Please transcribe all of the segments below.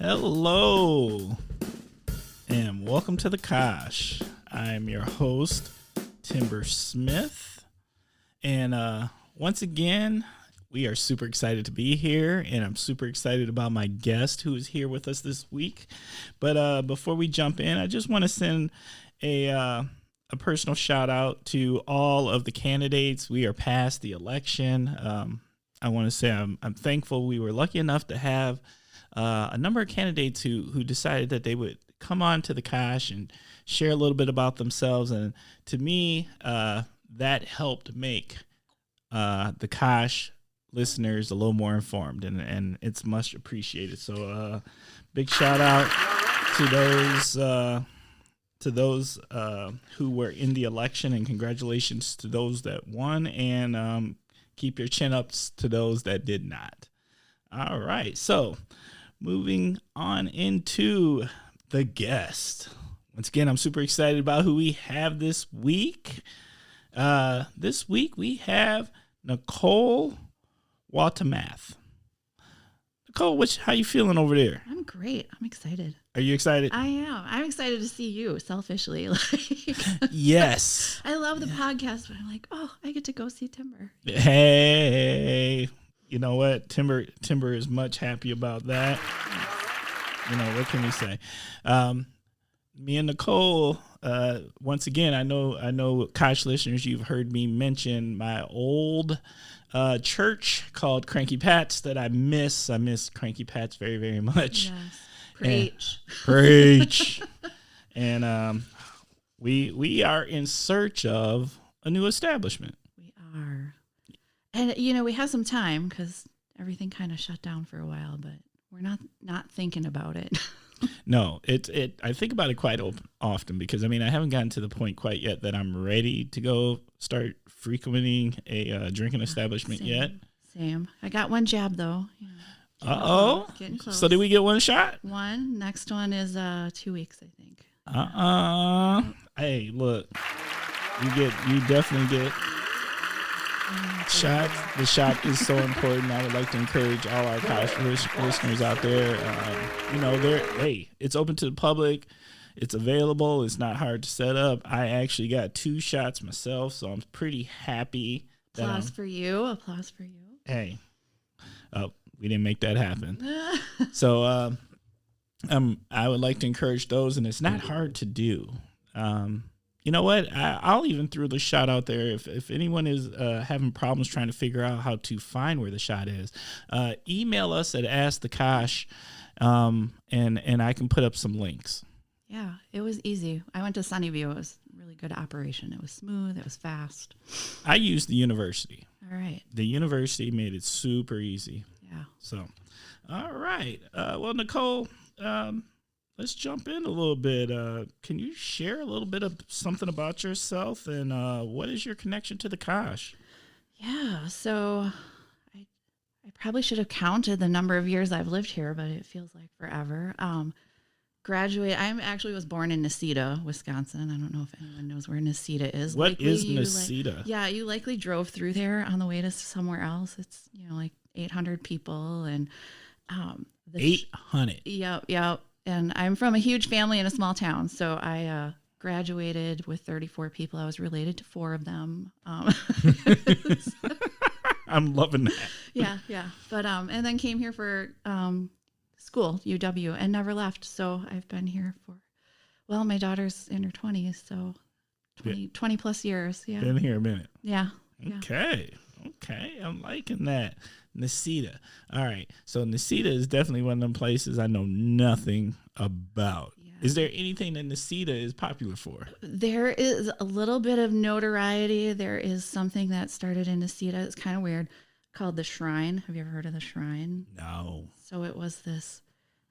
Hello, and welcome to the Kosh. I'm your host, Timber Smith, and once again, we are super excited to be here, and I'm super excited about my guest who is here with us this week. But before we jump in, I just want to send a personal shout out to all of the candidates. We are past the election. I want to say I'm thankful we were lucky enough to have a number of candidates who decided that they would come on to the Kosh and share a little bit about themselves. And to me, that helped make the Kosh listeners a little more informed, and it's much appreciated. So big shout out to those who were in the election, and congratulations to those that won, and keep your chin ups to those that did not. All right, so moving on into the guest. Once again, I'm super excited about who we have this week. This week we have Nicole Waltemath. Nicole, how you feeling over there? I'm great. I'm excited. Are you excited? I am. I'm excited to see you, selfishly. Yes. I love the podcast, but I'm like, oh, I get to go see Timber. Hey, you know what? Timber is much happy about that. You know, what can we say? Me and Nicole, once again, I know Kosh listeners, you've heard me mention my old church called Cranky Pat's that I miss. I miss Cranky Pat's very, very much. Yes. Preach. Preach. And we are in search of a new establishment. We are. And, we have some time because everything kind of shut down for a while, but we're not thinking about it. No, I think about it quite often because, I haven't gotten to the point quite yet that I'm ready to go start frequenting a drinking establishment yet. Same. I got one jab, though. Uh-oh. Getting close. So did we get one shot? One. Next one is 2 weeks, I think. Hey, look. You definitely get shots. The shot is so important. I would like to encourage all our college listeners out there. It's open to the public. It's available. It's not hard to set up. I actually got 2 shots myself, so I'm pretty happy. Applause for you. Hey, we didn't make that happen. So I would like to encourage those, and it's not hard to do. You know what? I'll even throw the shot out there. If anyone is having problems trying to figure out how to find where the shot is, email us at AskTheKosh, and I can put up some links. Yeah, it was easy. I went to Sunnyview. It was a really good operation. It was smooth. It was fast. I used the university. All right. The university made it super easy. Yeah. So, all right. Well, Nicole, let's jump in a little bit. Can you share a little bit of something about yourself, and what is your connection to the Kosh? Yeah, so I probably should have counted the number of years I've lived here, but it feels like forever. I actually was born in Necedah, Wisconsin. I don't know if anyone knows where Necedah is. What is Necedah? You likely drove through there on the way to somewhere else. It's, like 800 people. And 800? Yep. And I'm from a huge family in a small town. So I graduated with 34 people. I was related to 4 of them. I'm loving that. Yeah. But and then came here for school, UW, and never left. So I've been here for, my daughter's in her 20s, so 20 plus years. Yeah. Been here a minute. Yeah. Okay. I'm liking that. Necedah. All right. So Necedah is definitely one of them places I know nothing about. Yeah. Is there anything that Necedah is popular for? There is a little bit of notoriety. There is something that started in Necedah. It's kind of weird, called the Shrine. Have you ever heard of the Shrine? No. So it was this,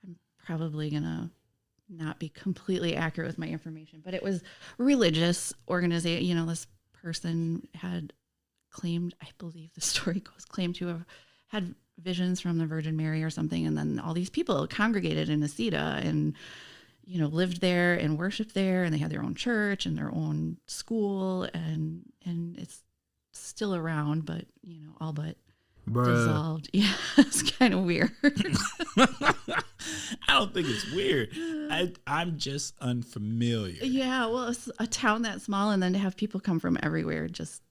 I'm probably going to not be completely accurate with my information, but it was religious organization. This person had claimed, I believe the story goes, claimed to have had visions from the Virgin Mary or something. And then all these people congregated in Necedah and, lived there and worshiped there, and they had their own church and their own school, and it's still around, but, all but dissolved. Yeah, it's kind of weird. I don't think it's weird. I'm just unfamiliar. Yeah, well, it's a town that small, and then to have people come from everywhere just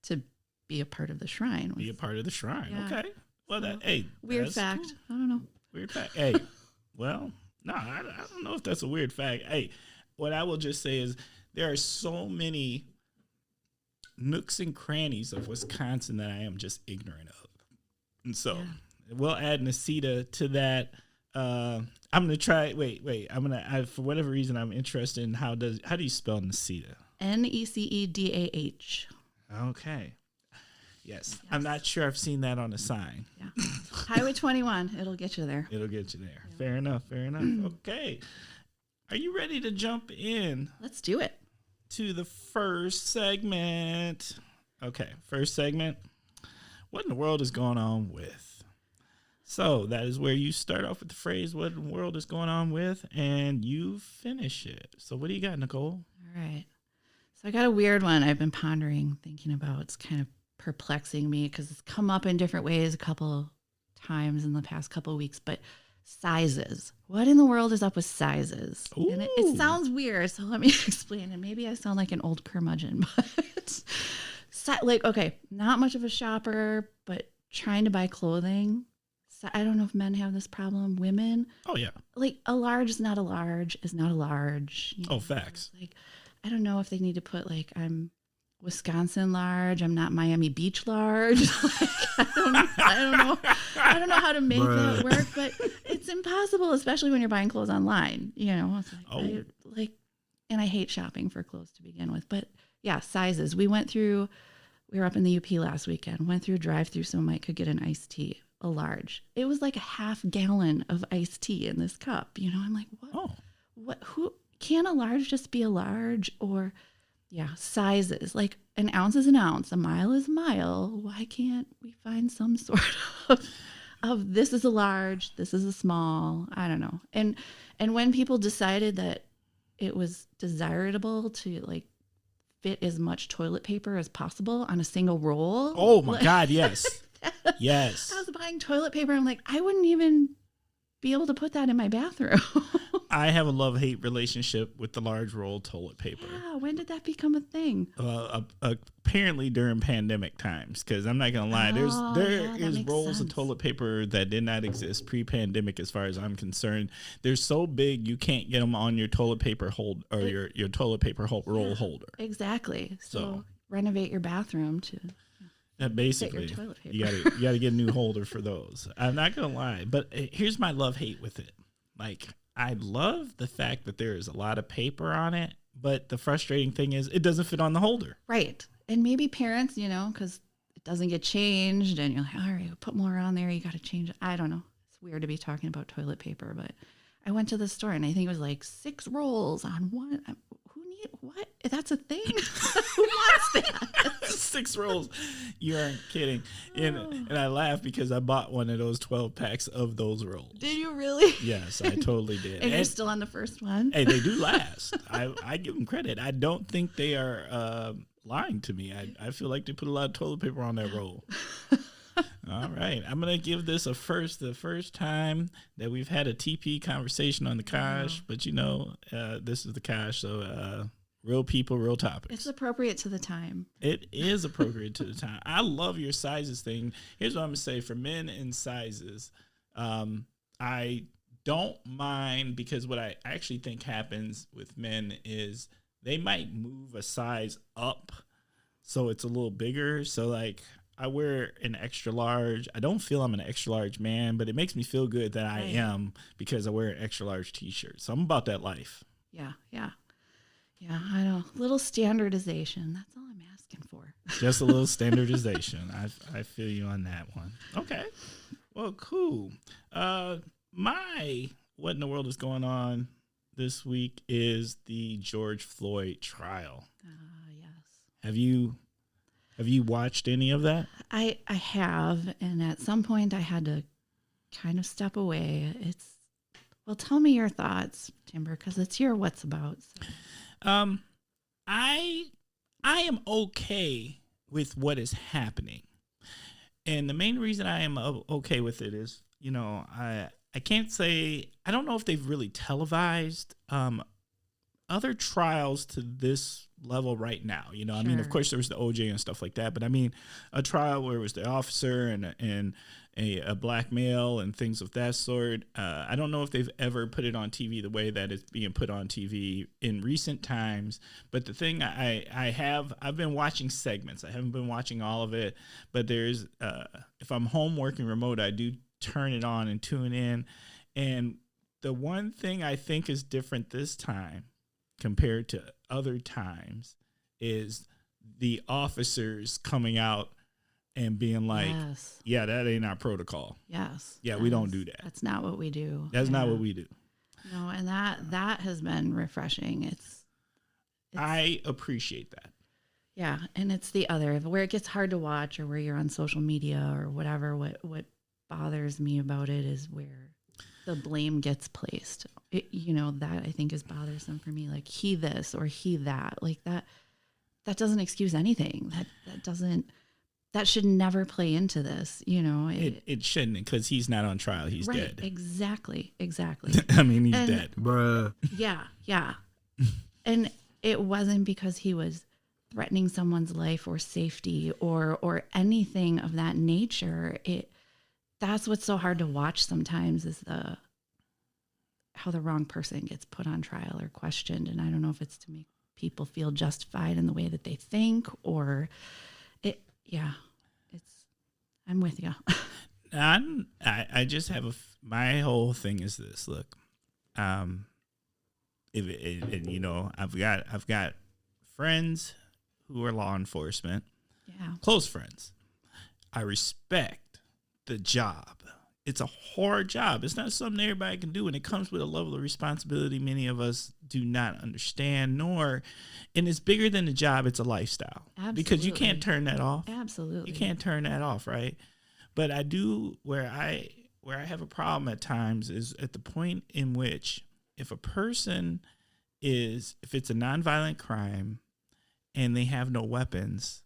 to be a part of the shrine. Be a part of the shrine. Yeah. Okay. Well, So, hey, weird that's fact. cool. I don't know. Weird fact. Hey, well, no, I don't know if that's a weird fact. Hey, what I will just say is there are so many nooks and crannies of Wisconsin that I am just ignorant of. And so we'll add Niceta to that. I'm going to try. Wait. For whatever reason, I'm interested in how do you spell Niceta? Necedah. Okay. Yes. I'm not sure I've seen that on a sign. Yeah. Highway 21. It'll get you there. It'll get you there. Yeah. Fair enough. Okay. Are you ready to jump in? Let's do it. To the first segment. Okay. First segment. What in the world is going on with? So that is where you start off with the phrase, what in the world is going on with? And you finish it. So what do you got, Nicole? All right. So I got a weird one I've been pondering, thinking about. It's kind of perplexing me because it's come up in different ways a couple times in the past couple of weeks, but sizes. What in the world is up with sizes? Ooh. And it sounds weird, so let me explain. And maybe I sound like an old curmudgeon, but okay, not much of a shopper, but trying to buy clothing. So I don't know if men have this problem. Women, oh yeah, like a large is not a large is not a large. You know? Oh, facts. Like I don't know if they need to put like I'm Wisconsin large. I'm not Miami Beach large. Like, I don't know how to make that work, but it's impossible, especially when you're buying clothes online. You know, it's like, and I hate shopping for clothes to begin with. But yeah, sizes. We were up in the UP last weekend. Went through a drive-through so Mike could get an iced tea, a large. It was like a half gallon of iced tea in this cup. You know, I'm like, what? Oh, Who can a large just be a large? Or yeah, sizes, like an ounce is an ounce, a mile is a mile. Why can't we find some sort of this is a large, this is a small? I don't know. And when people decided that it was desirable to like fit as much toilet paper as possible on a single roll. Oh my God, yes. Yes. I was buying toilet paper. I'm like, I wouldn't even be able to put that in my bathroom. I have a love-hate relationship with the large roll toilet paper. Yeah, when did that become a thing? Apparently during pandemic times, because I'm not gonna lie, there is rolls of toilet paper that did not exist pre-pandemic, as far as I'm concerned. They're so big you can't get them on your toilet paper your toilet paper roll holder. Exactly. So renovate your bathroom to. Basically, you gotta get a new holder for those. I'm not gonna lie, but here's my love-hate with it. Like, I love the fact that there is a lot of paper on it, but the frustrating thing is it doesn't fit on the holder. Right. And maybe parents, you know, because it doesn't get changed and you're like, all right, put more on there. You got to change it. I don't know. It's weird to be talking about toilet paper, but I went to the store and I think it was like 6 rolls on one. What? That's a thing? Who wants that? 6 rolls. You aren't kidding. And I laugh because I bought one of those 12 packs of those rolls. Did you really? Yes, I totally did. And you're still on the first one? Hey, they do last. I give them credit. I don't think they are lying to me. I feel like they put a lot of toilet paper on that roll. All right. I'm going to give this a first. The first time that we've had a TP conversation on the Kosh, but you know, this is the Kosh, so real people, real topics. It's appropriate to the time. It is appropriate to the time. I love your sizes thing. Here's what I'm going to say for men and sizes. I don't mind, because what I actually think happens with men is they might move a size up so it's a little bigger. So like, I wear an extra large. I don't feel I'm an extra large man, but it makes me feel good that I am, because I wear an extra large t-shirt. So I'm about that life. Yeah. I know. Little standardization. That's all I'm asking for. Just a little standardization. I feel you on that one. Okay. Well, cool. What in the world is going on this week is the George Floyd trial. Yes. Have you watched any of that? I have, and at some point I had to kind of step away. Well, tell me your thoughts, Timber, because it's your what's about. So. I am okay with what is happening, and the main reason I am okay with it is, you know, I can't say, I don't know if they've really televised other trials to this level right now. You know, I mean, of Sure. course there was the OJ and stuff like that, but I mean, a trial where it was the officer and a black male and things of that sort. I don't know if they've ever put it on TV the way that it's being put on TV in recent times. But the thing I've been watching segments. I haven't been watching all of it, but there's if I'm home working remote, I do turn it on and tune in. And the one thing I think is different this time compared to other times is the officers coming out and being like, Yes. yeah, that ain't our protocol. Yes. Yeah, we don't do that. That's not what we do. That's not what we do. No, and that has been refreshing. It's I appreciate that. yeah, and it's the other where it gets hard to watch or where you're on social media or whatever. What bothers me about it is where the blame gets placed. That I think is bothersome for me. Like he this or he that. Like that doesn't excuse anything. That should never play into this. It shouldn't, because he's not on trial. He's right, dead. Exactly. I mean, he's dead. Bruh. Yeah. And it wasn't because he was threatening someone's life or safety or anything of that nature. That's what's so hard to watch sometimes is how the wrong person gets put on trial or questioned. And I don't know if it's to make people feel justified in the way that they think or I'm with you. I just have my whole thing is this. Look, I've got friends who are law enforcement, close friends. I respect the job. It's a hard job. It's not something everybody can do, and it comes with a level of responsibility many of us do not understand, and it's bigger than the job. It's a lifestyle. Absolutely. Because you can't turn that off. Absolutely. You can't turn that off, right? But I do, where I have a problem at times is at the point in which if a person if it's a nonviolent crime and they have no weapons,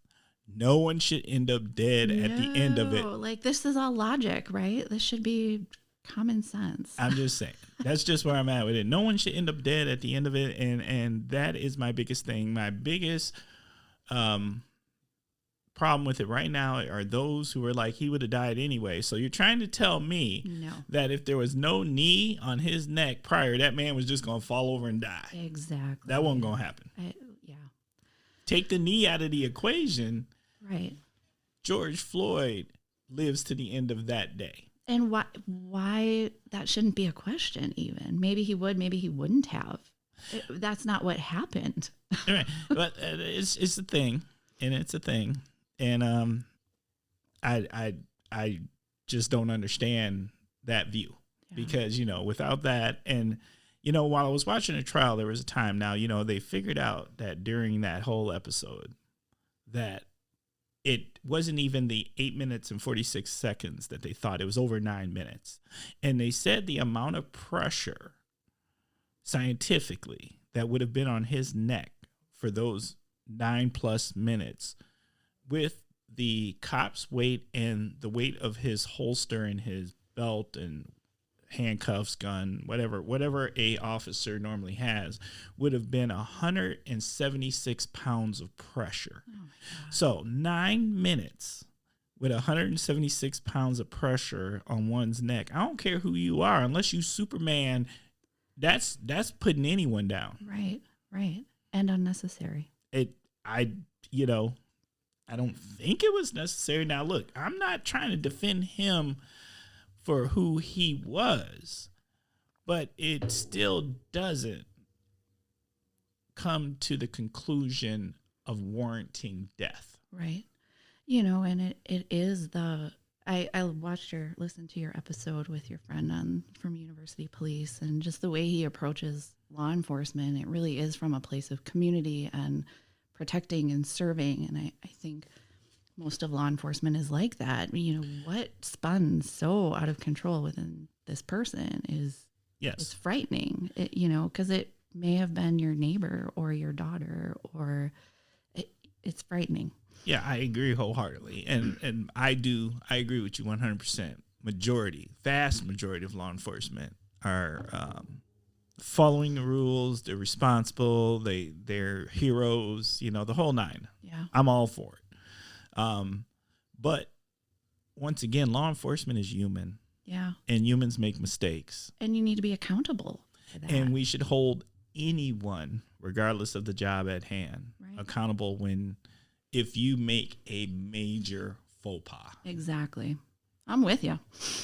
no one should end up dead at the end of it. Like this is all logic, right? This should be common sense. I'm just saying. That's just where I'm at with it. No one should end up dead at the end of it. And that is my biggest thing. My biggest problem with it right now are those who are like, he would have died anyway. So you're trying to tell me that if there was no knee on his neck prior, that man was just going to fall over and die. Exactly. That wasn't going to happen. Take the knee out of the equation. Right. George Floyd lives to the end of that day. And why that shouldn't be a question even. Maybe he would, maybe he wouldn't have. That's not what happened. Right. But it's a thing, and it's a thing. And I just don't understand that view because, without that, and, while I was watching the trial, there was a time now, they figured out that during that whole episode that it wasn't even the 8 minutes and 46 seconds that they thought. It was over 9 minutes. And they said the amount of pressure scientifically that would have been on his neck for those 9+ minutes with the cop's weight and the weight of his holster and his belt and handcuffs, gun, whatever a officer normally has, would have been 176 pounds of pressure. Oh my God. So 9 minutes with 176 pounds of pressure on one's neck. I don't care who you are, unless you Superman, that's putting anyone down. Right. And unnecessary. I don't think it was necessary. Now, look, I'm not trying to defend him for who he was, but it still doesn't come to the conclusion of warranting death. Right. And it is I listened to your episode with your friend from University Police, and just the way he approaches law enforcement, it really is from a place of community and protecting and serving. And I think most of law enforcement is like that. What spun so out of control within this person is it's frightening, because it may have been your neighbor or your daughter, or it's frightening. Yeah, I agree wholeheartedly. And I agree with you 100%. vast majority of law enforcement are following the rules. They're responsible. They're heroes. The whole nine. Yeah. I'm all for it. But once again, law enforcement is human. Yeah. And humans make mistakes. And you need to be accountable for that. And we should hold anyone, regardless of the job at hand, accountable if you make a major faux pas. Exactly. I'm with you.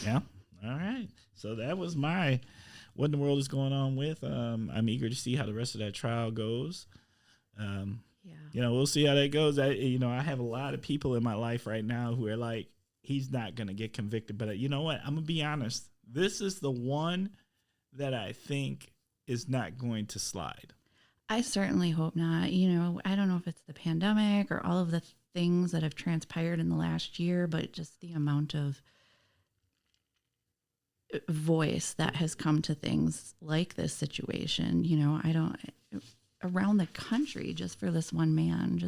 Yeah. All right. So that was what in the world is going on with. I'm eager to see how the rest of that trial goes. We'll see how that goes. I have a lot of people in my life right now who are like, he's not going to get convicted. But you know what? I'm going to be honest. This is the one that I think is not going to slide. I certainly hope not. I don't know if it's the pandemic or all of the things that have transpired in the last year, but just the amount of voice that has come to things like this situation. Around the country, just for this one man,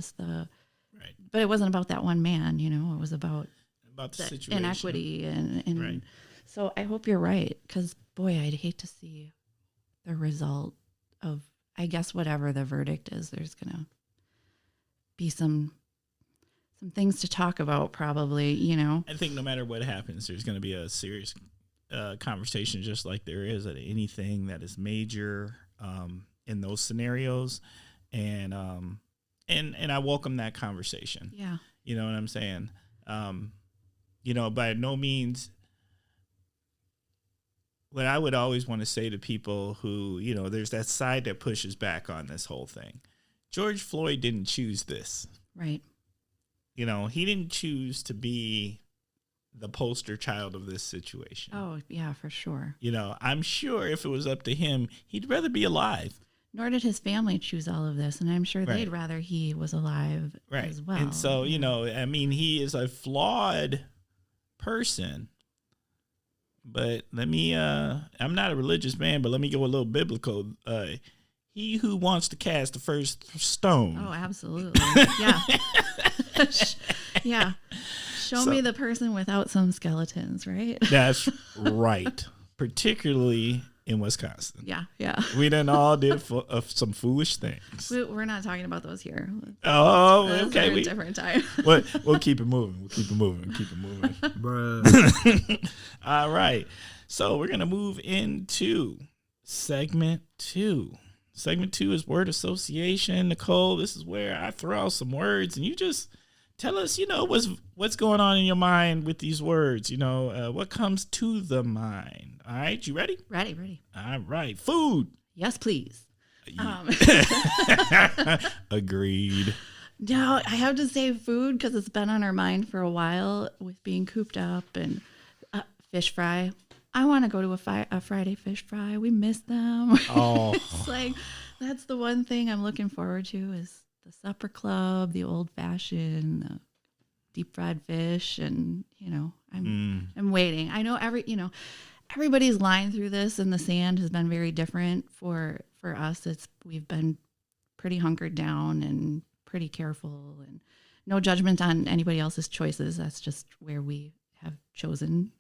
but it wasn't about that one man, it was about the situation. Inequity and right. So I hope you're right, because boy, I'd hate to see the result of, I guess, whatever the verdict is. There's gonna be some things to talk about, probably. I think no matter what happens, there's going to be a serious conversation, just like there is at anything that is major in those scenarios, and I welcome that conversation. Yeah, you know what I'm saying. By no means. What I would always want to say to people who, there's that side that pushes back on this whole thing. George Floyd didn't choose this. Right. He didn't choose to be the poster child of this situation. Oh, yeah, for sure. I'm sure if it was up to him, he'd rather be alive. Nor did his family choose all of this, and I'm sure they'd rather he was alive as well. And so, he is a flawed person. But let me, I'm not a religious man, but let me go a little biblical. He who wants to cast the first stone. Oh, absolutely. Yeah. Yeah. Show me the person without some skeletons, right? That's right. Particularly in Wisconsin. Yeah, yeah. We done all did some foolish things. We're not talking about those here. Oh, Those okay. are a different time. We'll keep it moving. Bruh. All right. So we're going to move into segment 2. Segment 2 is word association. Nicole, this is where I throw out some words and you just tell us, what's going on in your mind with these words. What comes to the mind. All right, you ready? Ready. All right. Food. Yes, please. Agreed. No, I have to say food because it's been on our mind for a while with being cooped up, and fish fry. I want to go to a Friday fish fry. We miss them. Oh. It's like, that's the one thing I'm looking forward to is the supper club, the old fashioned, the deep fried fish. And, I'm waiting. I know everybody's line through this in the sand has been very different for us. We've been pretty hunkered down and pretty careful, and no judgment on anybody else's choices. That's just where we have chosen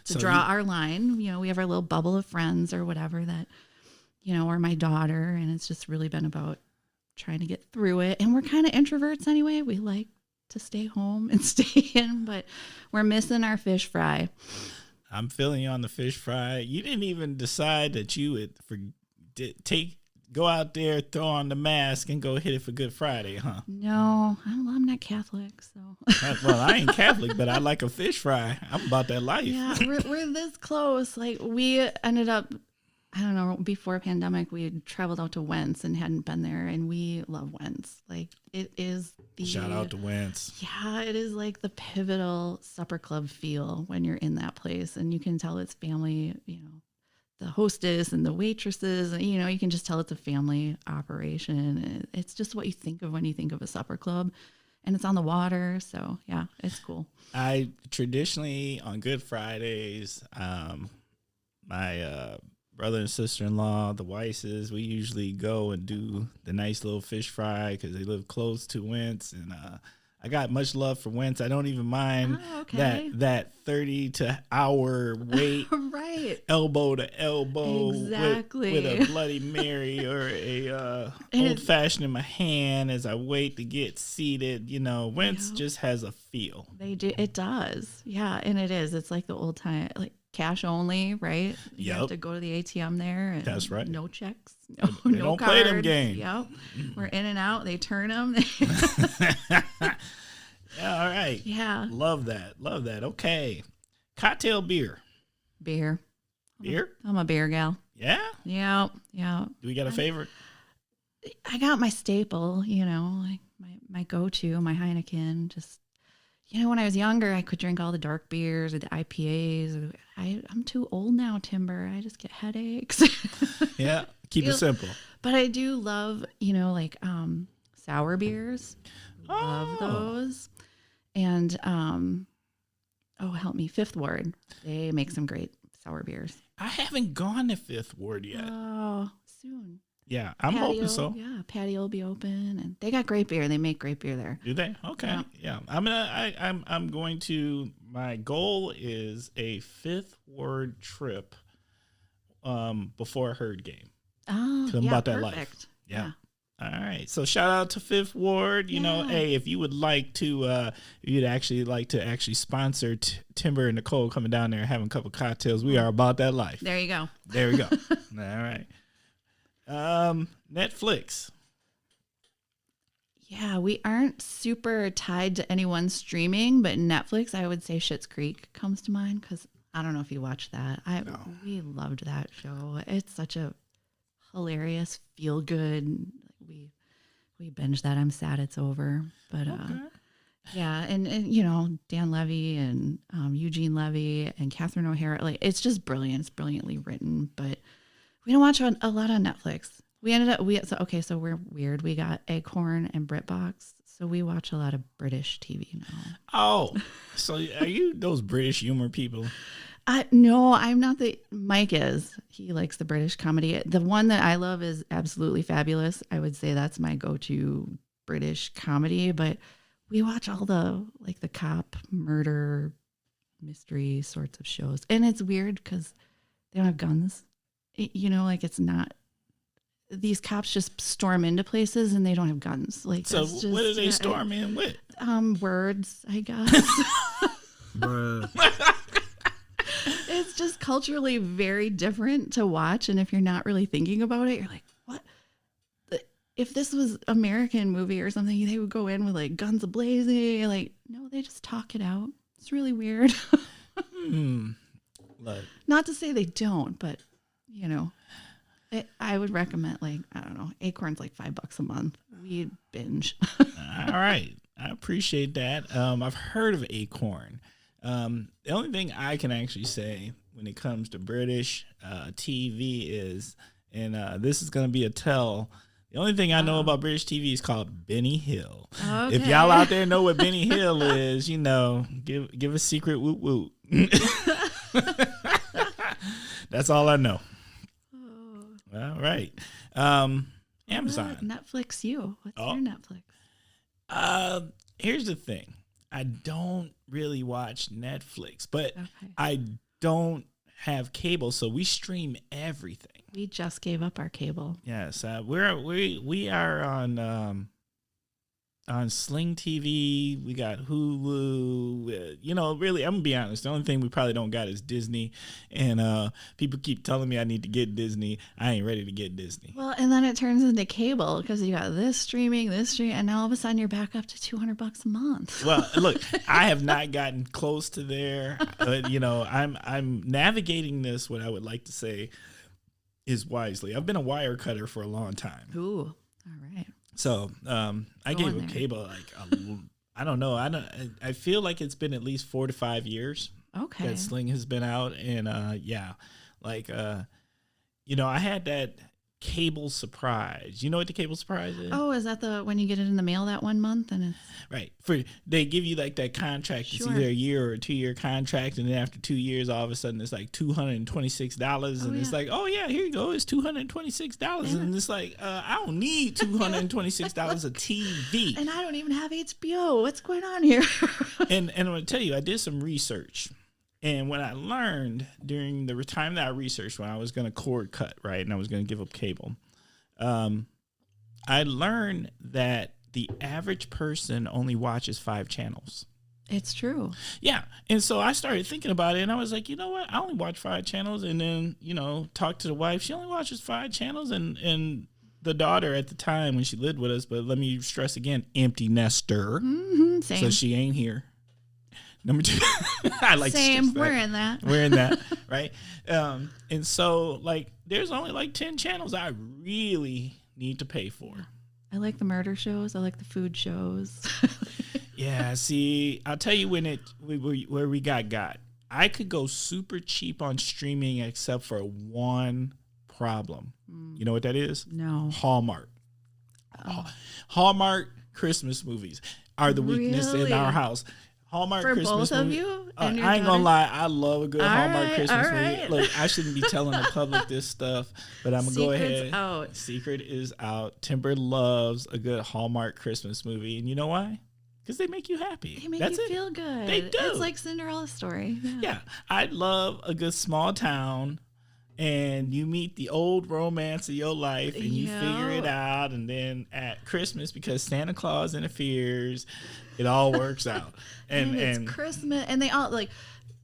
to draw our line. We have our little bubble of friends or whatever that, or my daughter, and it's just really been about trying to get through it. And we're kind of introverts anyway. We like to stay home and stay in, but we're missing our fish fry. I'm feeling you on the fish fry. You didn't even decide that you would go out there, throw on the mask, and go hit it for Good Friday, huh? No, I'm not Catholic, so. Well, I ain't Catholic, but I like a fish fry. I'm about that life. Yeah, we're this close. Like, we ended up, I don't know, before pandemic, we had traveled out to Wentz and hadn't been there, and we love Wentz. Like, it is the... Shout out to Wentz. Yeah, it is like the pivotal supper club feel when you're in that place, and you can tell it's family, the hostess and the waitresses, and, you can just tell it's a family operation. It's just what you think of when you think of a supper club, and it's on the water. So yeah, it's cool. I traditionally on Good Fridays, my brother and sister-in-law, the Weisses, we usually go and do the nice little fish fry because they live close to Wentz, and I got much love for Wentz. I don't even mind okay. that 30 to hour wait, Right. elbow to elbow Exactly. with a Bloody Mary or a old fashioned in my hand as I wait to get seated. You know, Wentz just has a feel. They do. It does. Yeah, and it is. It's like the old time, like cash only, right? You have to go to the ATM there. And that's right. No checks. They don't cards. play them games. Yep. We're in and out. They turn them. Yeah, all right. Yeah. Love that. Love that. Okay. Cocktail beer. Beer. Beer? I'm a beer gal. Yeah? Yeah. Yeah. Do we got a favorite? I got my staple, you know, like my go-to, my Heineken. Just, you know, when I was younger, I could drink all the dark beers or the IPAs. I'm too old now, Timber. I just get headaches. Yeah. Keep it simple. But I do love, you know, like sour beers. Love those. And help me, Fifth Ward. They make some great sour beers. I haven't gone to Fifth Ward yet. Oh, soon. Yeah, I'm hoping so. Yeah, patio will be open, and they got great beer. They make great beer there. Do they? Okay. Yeah. I'm going to. My goal is a Fifth Ward trip before a Herd game. Oh, I'm about that perfect. life. Yeah. All right. So shout out to Fifth Ward. You know, hey, if you would like to, you'd actually like to sponsor Timber and Nicole coming down there and having a couple cocktails, we are about that life. There you go. There we go. All right. Netflix. Yeah, we aren't super tied to anyone streaming, but Netflix, I would say Schitt's Creek comes to mind because I don't know if you watched that. We loved that show. It's such a hilarious, feel good. We binged that. I'm sad it's over, but yeah, and you know, Dan Levy and Eugene Levy and Catherine O'Hara, like it's just brilliant. It's brilliantly written, but we don't watch a lot on Netflix. We ended up so we're weird. We got Acorn and BritBox, so we watch a lot of British TV now. Oh, so are you those British humor people? No, I'm not. Mike is. He likes the British comedy. The one that I love is Absolutely Fabulous. I would say that's my go-to British comedy. But we watch all the cop murder mystery sorts of shows, and it's weird because they don't have guns. You know, like it's not. These cops just storm into places and they don't have guns. Like so, what do they storm in with? Words, I guess. Bruh. It's just culturally very different to watch, and if you're not really thinking about it, you're like, what? If this was American movie or something, they would go in with like guns a-blazing. Like, no, they just talk it out. It's really weird. Not to say they don't, but you know, I would recommend I don't know, Acorn's like $5 a month. We binge. All right, I appreciate that. I've heard of Acorn. The only thing I can actually say when it comes to British TV is, and this is going to be a tell, the only thing I know about British TV is called Benny Hill. Okay. If y'all out there know what Benny Hill is, you know, give a secret woot woot. That's all I know. All right. Amazon. Netflix you. What's your Netflix? Here's the thing. I don't really watch Netflix, but I don't have cable, so we stream everything. We just gave up our cable. Yes, we are on Sling TV. We got Hulu. You know, really, I'm gonna be honest. The only thing we probably don't got is Disney, and people keep telling me I need to get Disney. I ain't ready to get Disney. Well, and then it turns into cable because you got this streaming, and now all of a sudden you're back up to $200 a month. Well, look, I have not gotten close to there. You know, I'm navigating this. What I would like to say is wisely. I've been a wire cutter for a long time. Ooh, all right. So I gave a cable I don't know. I feel like it's been at least 4 to 5 years. Okay. That Sling has been out, and you know, I had that cable surprise. You know what the cable surprise is? Oh, is that the when you get it in the mail that 1 month and it's Right. They give you like that contract. It's Sure. either a year or a 2-year contract, and then after 2 years, all of a sudden it's like $226, and it's yeah. like, oh yeah, here you go, it's $226, and it's like, I don't need $226 of TV. and I don't even have HBO. What's going on here? And I'm gonna tell you, I did some research. And what I learned during the time that I researched when I was going to cord cut, right, and I was going to give up cable, I learned that the average person only watches 5 channels. It's true. Yeah. And so I started thinking about it, and I was like, you know what? I only watch 5 channels. And then, talk to the wife. She only watches 5 channels. And the daughter at the time when she lived with us, but let me stress again, empty nester. Mm-hmm, same. So she ain't here. Number 2, I like Same. to We're in that. We're in that, right? And so, like, there's only like 10 channels I really need to pay for. I like the murder shows. I like the food shows. Yeah, see, I'll tell you where we got. I could go super cheap on streaming except for one problem. You know what that is? No. Hallmark. Hallmark Christmas movies are the weakness in our house. Hallmark for Christmas both movie. of you? I And ain't gonna lie, I love a good Hallmark Christmas movie. right. Look, I shouldn't be telling the public this stuff, but I'm gonna go ahead. Out. Secret is out. Timber loves a good Hallmark Christmas movie, and you know why? Because they make you happy. They make That's you it. feel good. They do. It's like Cinderella's story. Yeah, I love a good small town, and you meet the old romance of your life, and you figure it out, and then at Christmas, because Santa Claus interferes, it all works out. And it's Christmas, and they all like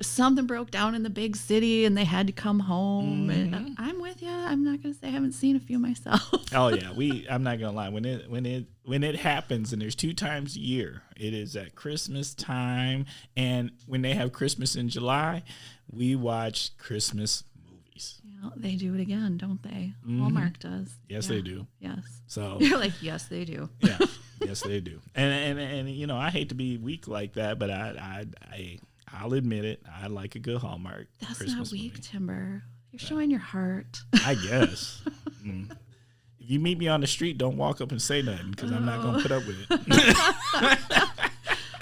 something broke down in the big city, and they had to come home. Mm-hmm. And I'm with you. I'm not gonna say I haven't seen a few myself. Oh yeah, I'm not gonna lie. When it happens, and there's 2 times a year, it is at Christmas time, and when they have Christmas in July, we watch Christmas movies. Yeah, they do it again, don't they? Mm-hmm. Hallmark does. Yes, Yeah. they do. Yes. So You're like, yes, they do. yeah, yes, they do. And I hate to be weak like that, but I'll admit it. I like a good Hallmark That's Christmas not weak, movie. Timber. You're showing your heart. I guess. If you meet me on the street, don't walk up and say nothing, because I'm not going to put up with it.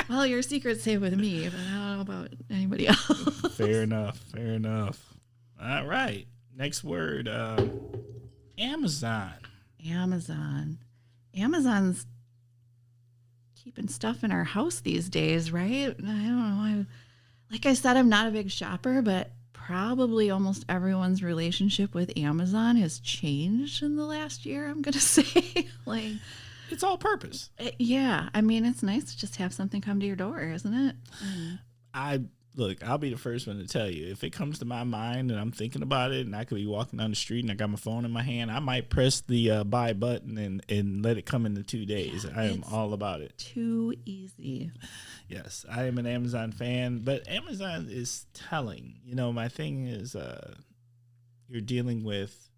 Well, your secret's safe with me, but I don't know about anybody else. Fair enough. All right. Next word, Amazon. Amazon's keeping stuff in our house these days, right? I don't know. Like I said, I'm not a big shopper, but probably almost everyone's relationship with Amazon has changed in the last year, I'm going to say. Like, It's all purpose. yeah. I mean, it's nice to just have something come to your door, isn't it? I'll be the first one to tell you, if it comes to my mind and I'm thinking about it, and I could be walking down the street and I got my phone in my hand, I might press the buy button and let it come in 2 days. I am all about it. Too easy. Yes, I am an Amazon fan, but Amazon is telling. My thing is you're dealing with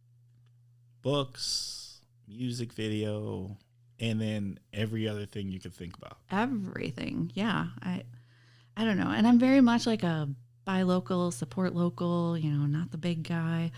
books, music video, and then every other thing you could think about. Everything. Yeah. I don't know. And I'm very much like a buy local, support local, not the big guy.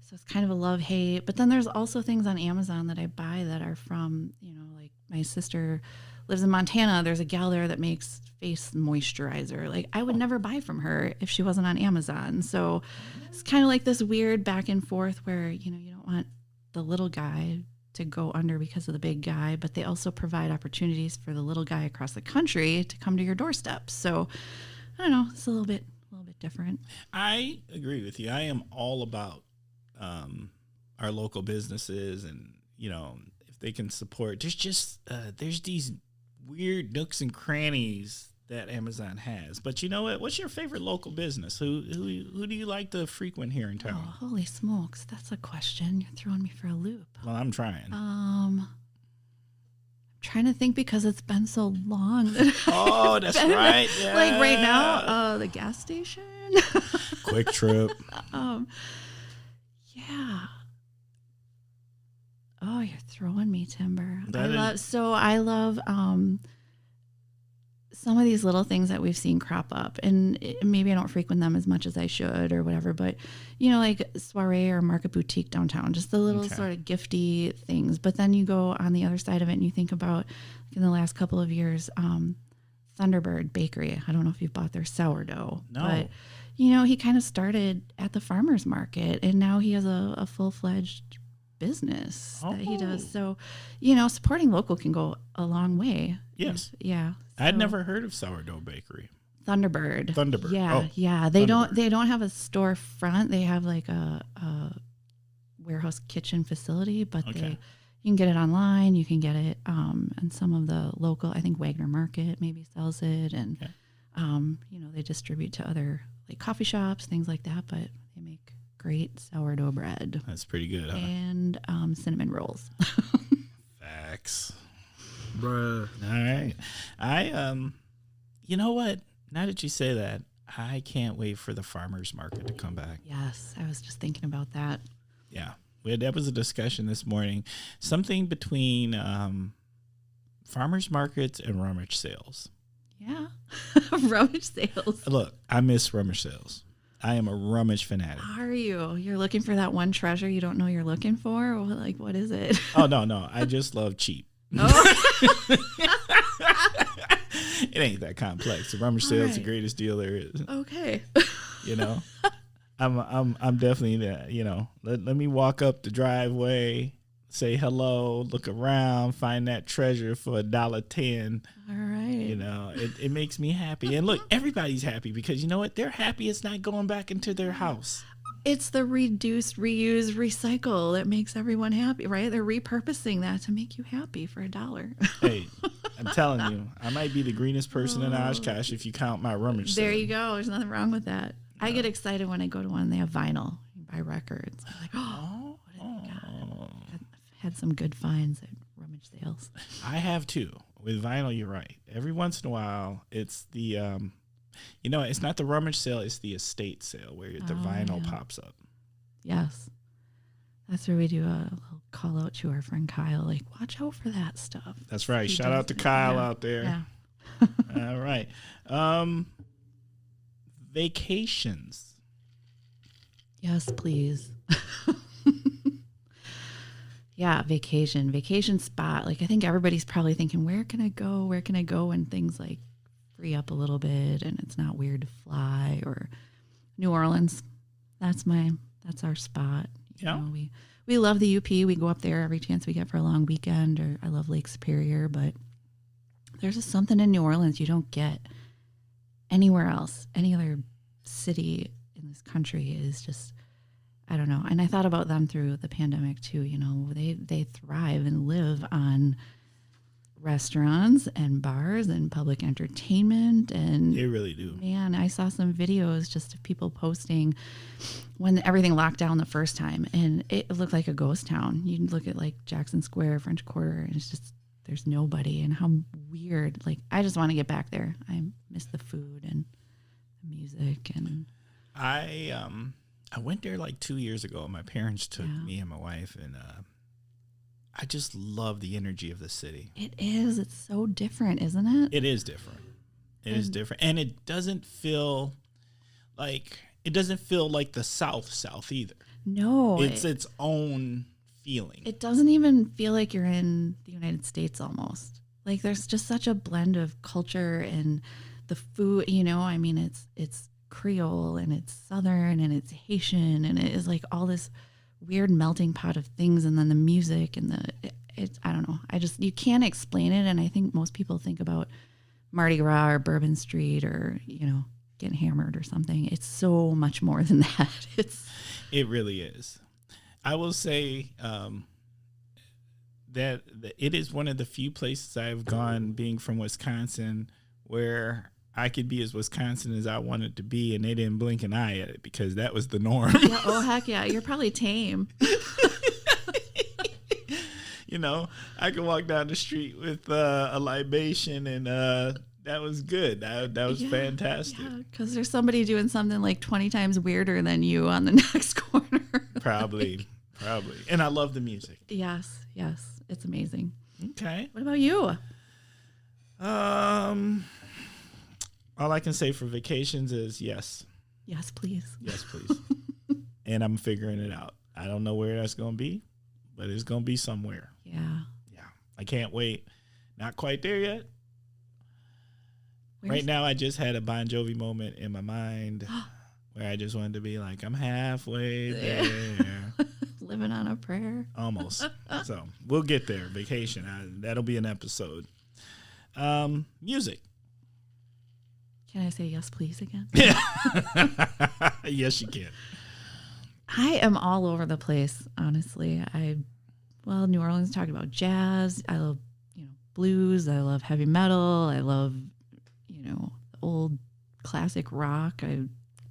So it's kind of a love hate. But then there's also things on Amazon that I buy that are from, like my sister lives in Montana. There's a gal there that makes face moisturizer. Like I would never buy from her if she wasn't on Amazon. So it's kind of like this weird back and forth where, you don't want the little guy to go under because of the big guy, but they also provide opportunities for the little guy across the country to come to your doorstep. So I don't know, it's a little bit different. I agree with you. I am all about our local businesses, and if they can support. There's just there's these weird nooks and crannies that Amazon has. But you know what? What's your favorite local business? Who do you like to frequent here in town? Oh, holy smokes. That's a question. You're throwing me for a loop. Well, I'm trying. I'm trying to think because it's been so long. Oh, that's right. Yeah. Like right now, the gas station. Quick Trip. Yeah. Oh, you're throwing me, Timber. I love some of these little things that we've seen crop up, and maybe I don't frequent them as much as I should or whatever, but like Soiree or Market Boutique downtown, just the little sort of gifty things. But then you go on the other side of it and you think about, like, in the last couple of years, Thunderbird Bakery. I don't know if you've bought their sourdough, but he kind of started at the farmer's market, and now he has a full-fledged business that he does. So, supporting local can go a long way. Yes. Yeah. So. I'd never heard of Sourdough Bakery. Thunderbird. Yeah. Yeah. They don't have a storefront. They have like a warehouse kitchen facility, but you can get it online. You can get it, and some of the local, I think Wagner Market maybe sells it, and they distribute to other like coffee shops, things like that. But they make great sourdough bread. That's pretty good, huh? And cinnamon rolls. Facts. Bruh. All right. You know what? Now that you say that, I can't wait for the farmer's market to come back. Yes, I was just thinking about that. Yeah. That was a discussion this morning. Something between farmer's markets and rummage sales. Yeah. Rummage sales. Look, I miss rummage sales. I am a rummage fanatic. Are you? You're looking for that one treasure you don't know you're looking for? Or like, what is it? Oh, no. I just love cheap. Oh. It ain't that complex. The rummage sale is the greatest deal there is. Okay. I'm definitely that. Let me walk up the driveway, say hello, look around, find that treasure for $1.10. All right. It makes me happy. And look, everybody's happy because you know what? They're happy it's not going back into their house. It's the reduce, reuse, recycle that makes everyone happy, right? They're repurposing that to make you happy for $1. Hey, I'm telling you, I might be the greenest person in Oshkosh if you count my rummage sale. There you go. There's nothing wrong with that. I get excited when I go to one and they have vinyl. You buy records. I'm like, what have they got? I've had some good finds at rummage sales. I have too. With vinyl, you're right. Every once in a while, it's the, it's not the rummage sale, it's the estate sale where the vinyl pops up. Yes. That's where we do a little call out to our friend Kyle, like, watch out for that stuff. That's right. Shout out to Kyle out there. Yeah. All right. Vacations. Yes, please. Yeah, vacation spot. Like, I think everybody's probably thinking, where can I go? Where can I go when things like free up a little bit and it's not weird to fly? Or New Orleans. That's our spot. Yeah. We love the UP. We go up there every chance we get for a long weekend. Or I love Lake Superior, but there's just something in New Orleans you don't get anywhere else. Any other city in this country is just, I don't know. And I thought about them through the pandemic too. They thrive and live on restaurants and bars and public entertainment. And they really do. Man, I saw some videos just of people posting when everything locked down the first time, and it looked like a ghost town. You look at like Jackson Square, French Quarter, and it's just, there's nobody. And how weird. Like, I just want to get back there. I miss the food and the music. And I went there like 2 years ago. My parents took me and my wife, and I just love the energy of the city. It is. It's so different, isn't it? It is different. It is different. And it doesn't feel like the South either. No. It's its own feeling. It doesn't even feel like you're in the United States almost. Like, there's just such a blend of culture and the food, I mean, it's Creole and it's Southern and it's Haitian, and it is like all this weird melting pot of things. And then the music and I don't know. You can't explain it. And I think most people think about Mardi Gras or Bourbon Street or, getting hammered or something. It's so much more than that. It really is. I will say that it is one of the few places I've gone, being from Wisconsin, where I could be as Wisconsin as I wanted to be, and they didn't blink an eye at it because that was the norm. Yeah, oh, heck yeah. You're probably tame. I could walk down the street with a libation, and that was good. That was fantastic. Yeah, because there's somebody doing something like 20 times weirder than you on the next corner. Probably. And I love the music. Yes. It's amazing. Okay. What about you? All I can say for vacations is yes. Yes, please. Yes, please. And I'm figuring it out. I don't know where that's going to be, but it's going to be somewhere. Yeah. Yeah. I can't wait. Not quite there yet. Right now, I just had a Bon Jovi moment in my mind where I just wanted to be like, I'm halfway there. Living on a prayer. Almost. So we'll get there. Vacation. That'll be an episode. Music. Can I say yes, please again? Yes, you can. I am all over the place, honestly. New Orleans talking about jazz. I love, blues. I love heavy metal. I love, old classic rock. I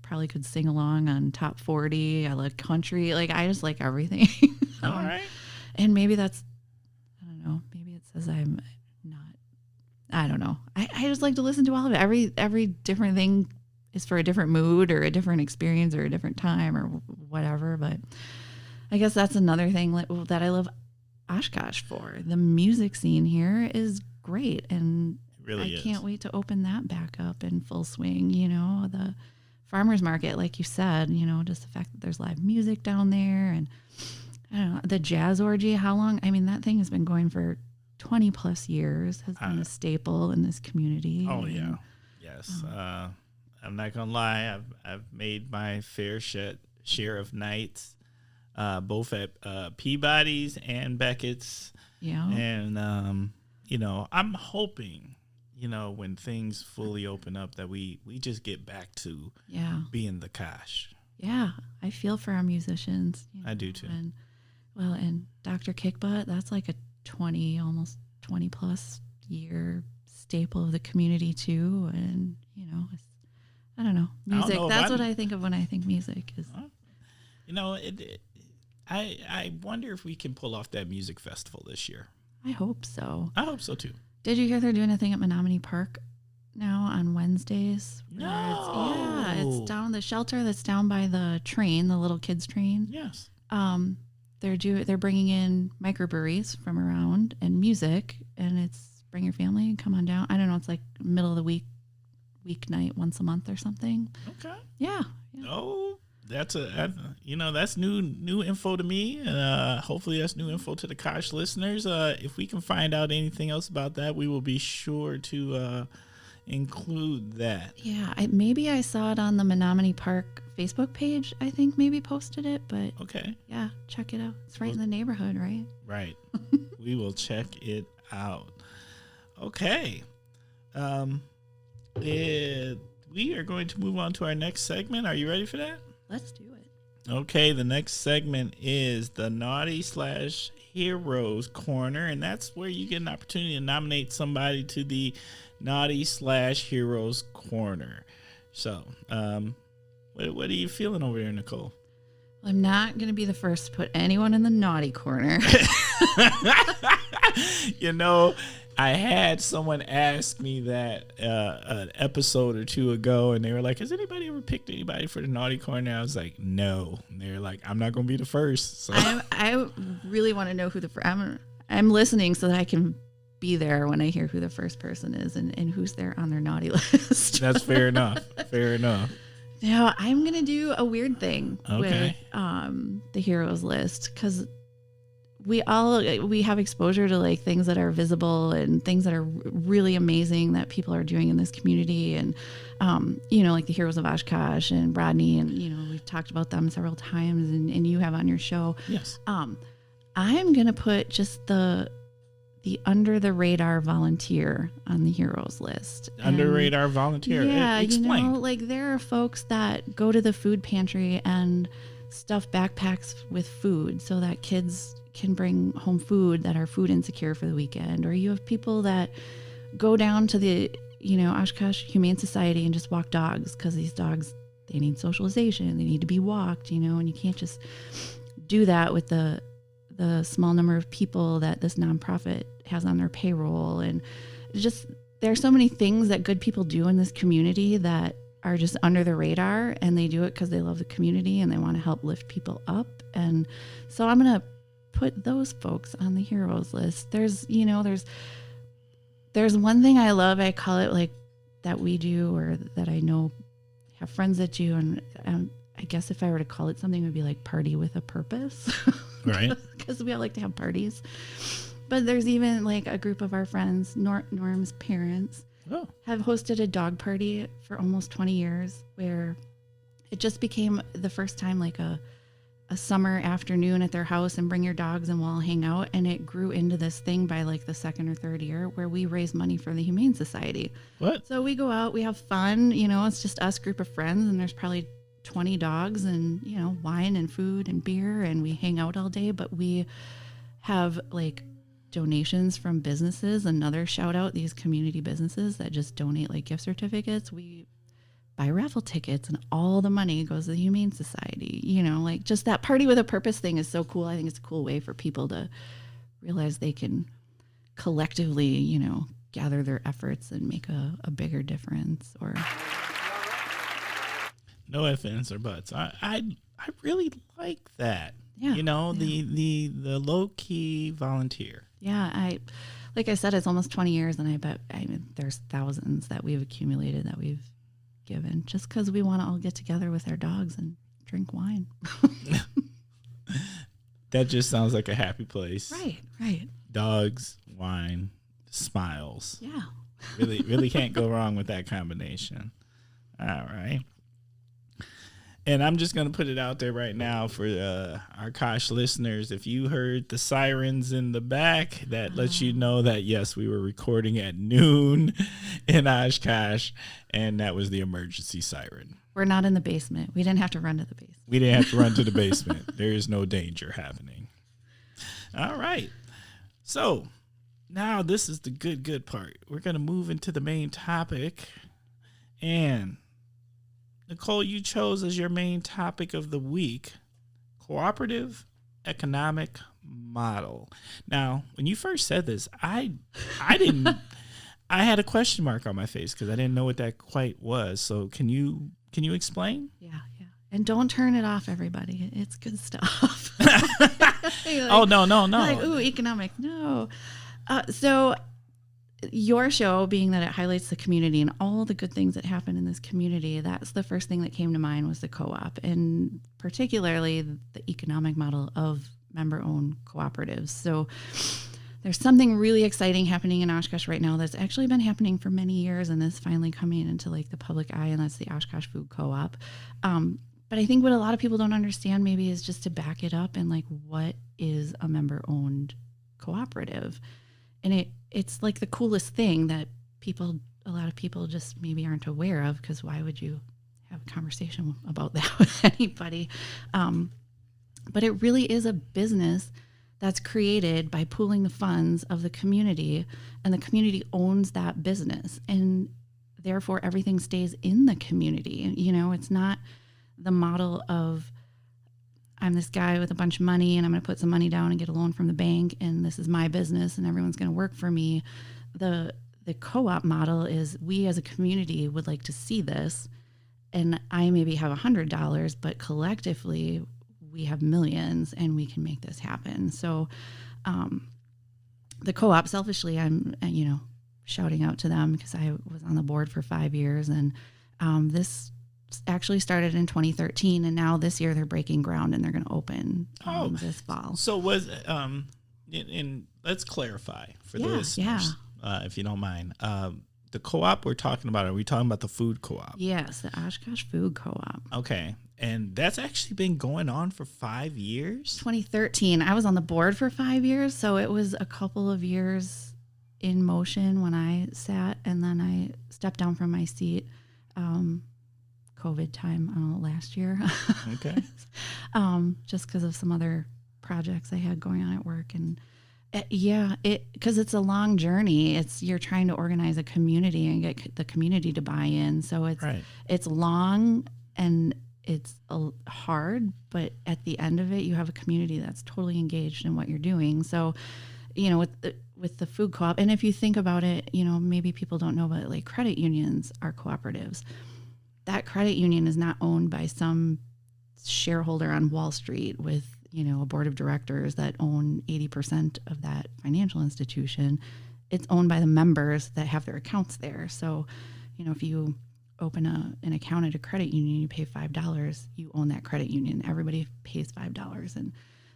probably could sing along on top 40. I like country. Like, I just like everything. All right. And maybe that's, I don't know, maybe it says I'm not, I don't know. I just like to listen to all of it. Every different thing is for a different mood or a different experience or a different time or whatever. But I guess that's another thing that I love Oshkosh for. The music scene here is great. And really I can't wait to open that back up in full swing. The farmers market, like you said, just the fact that there's live music down there, and I don't know, the jazz orgy, how long? I mean, that thing has been going for 20 plus years, has been a staple in this community. Oh, yeah. Yes. I'm not going to lie. I've made my fair share of nights, both at Peabody's and Beckett's. Yeah. And, I'm hoping, when things fully open up, that we just get back to being the Kosh. Yeah, I feel for our musicians. I do too. And Dr. Kickbutt, that's like a almost 20 plus year staple of the community too. And, I don't know, music. That's what I think of when I think music is. I wonder if we can pull off that music festival this year. I hope so. I hope so too. Did you hear they're doing a thing at Menominee Park now on Wednesdays? No. It's down the shelter that's down by the train, the little kids train. Yes. They're bringing in microbreweries from around and music, and it's bring your family and come on down. I don't know. It's like middle of the weeknight once a month or something. Okay. Yeah. Oh, that's that's new info to me. Hopefully that's new info to the Kosh listeners. If we can find out anything else about that, we will be sure to include that. Yeah, maybe I saw it on the Menominee Park Facebook page. I think maybe posted it, but okay. Yeah, check it out. It's right in the neighborhood, right? Right. We will check it out. Okay. We are going to move on to our next segment. Are you ready for that? Let's do it. Okay, the next segment is the Naughty/Heroes Corner, and that's where you get an opportunity to nominate somebody to the Naughty/Heroes Corner. So, what are you feeling over there, Nicole? Well, I'm not going to be the first to put anyone in the naughty corner. I had someone ask me that an episode or two ago, and they were like, has anybody ever picked anybody for the naughty corner? I was like, no. And they're like, I'm not going to be the first. So. I really want to know who I'm listening so that I can be there when I hear who the first person is and who's there on their naughty list. That's fair enough. Fair enough. Now, I'm going to do a weird thing with the heroes list, because we have exposure to like things that are visible and things that are really amazing that people are doing in this community. And, like the Heroes of Oshkosh and Rodney, and, we've talked about them several times and you have on your show. Yes. I'm going to put just the under the radar volunteer on the heroes list. Under radar volunteer. Yeah. Explain. There are folks that go to the food pantry and stuff backpacks with food so that kids can bring home food that are food insecure for the weekend. Or you have people that go down to the, Oshkosh Humane Society and just walk dogs, because these dogs, they need socialization. They need to be walked, and you can't just do that with the small number of people that this nonprofit has on their payroll. And just, there are so many things that good people do in this community that are just under the radar, and they do it because they love the community and they want to help lift people up. And so I'm going to put those folks on the heroes list. There's one thing I love. I call it like that we do, or that I know have friends that do. And I guess if I were to call it something, it would be like party with a purpose. Right. Because we all like to have parties. But there's even like a group of our friends, Norm's parents, have hosted a dog party for almost 20 years, where it just became the first time like a summer afternoon at their house, and bring your dogs and we'll all hang out. And it grew into this thing by like the second or third year, where we raise money for the Humane Society. What? So we go out, we have fun, it's just us group of friends, and there's probably 20 dogs, and, wine and food and beer, and we hang out all day. But we have like donations from businesses. Another shout out, these community businesses that just donate like gift certificates. We buy raffle tickets, and all the money goes to the Humane Society. Like just that party with a purpose thing is so cool. I think it's a cool way for people to realize they can collectively, gather their efforts and make a bigger difference. Or no ifs, ands, or buts. I really like that. Yeah. The low key volunteer. Yeah, like I said, it's almost 20 years, and there's thousands that we've accumulated that we've given, just because we want to all get together with our dogs and drink wine. That just sounds like a happy place. Right. Dogs, wine, smiles. Yeah. Really can't go wrong with that combination. All right. And I'm just going to put it out there right now for our Kosh listeners. If you heard the sirens in the back, that lets you know that, yes, we were recording at noon in Oshkosh, and that was the emergency siren. We're not in the basement. We didn't have to run to the basement. We didn't have to run to the basement. There is no danger happening. All right. So now this is the good part. We're going to move into the main topic. And Nicole, you chose as your main topic of the week, cooperative economic model. Now, when you first said this, I didn't. I had a question mark on my face because I didn't know what that quite was. So can you explain? Yeah. And don't turn it off, everybody. It's good stuff. Oh no! Like, ooh, economic. No. So your show, being that it highlights the community and all the good things that happen in this community, that's the first thing that came to mind was the co-op, and particularly the economic model of member-owned cooperatives. So there's something really exciting happening in Oshkosh right now that's actually been happening for many years, and is finally coming into like the public eye, and that's the Oshkosh Food Co-op. But I think what a lot of people don't understand maybe is just to back it up and like, what is a member-owned cooperative? And it's like the coolest thing that a lot of people just maybe aren't aware of, because why would you have a conversation about that with anybody? But it really is a business that's created by pooling the funds of the community, and the community owns that business, and therefore everything stays in the community. It's not the model of, I'm this guy with a bunch of money and I'm going to put some money down and get a loan from the bank, and this is my business and everyone's going to work for me. The co-op model is, we as a community would like to see this, and I maybe have $100, but collectively we have millions and we can make this happen. So the co-op, selfishly, I'm shouting out to them because I was on the board for 5 years, and this actually started in 2013, and now this year they're breaking ground and they're going to open this fall. So was and let's clarify for the listeners, if you don't mind. The co-op we're talking about, are we talking about the food co-op? Yes, the Oshkosh Food Co-op. Okay. And that's actually been going on for 5 years? 2013. I was on the board for 5 years, so it was a couple of years in motion when I sat, and then I stepped down from my seat COVID time last year. Okay. Just because of some other projects I had going on at work. And because it's a long journey. You're trying to organize a community and get the community to buy in. So it's long and it's hard, but at the end of it, you have a community that's totally engaged in what you're doing. So, with the food co-op, and if you think about it, maybe people don't know, but like credit unions are cooperatives. That credit union is not owned by some shareholder on Wall Street with, a board of directors that own 80% of that financial institution. It's owned by the members that have their accounts there. So if you open an account at a credit union, you pay $5, you own that credit union. Everybody pays $5. And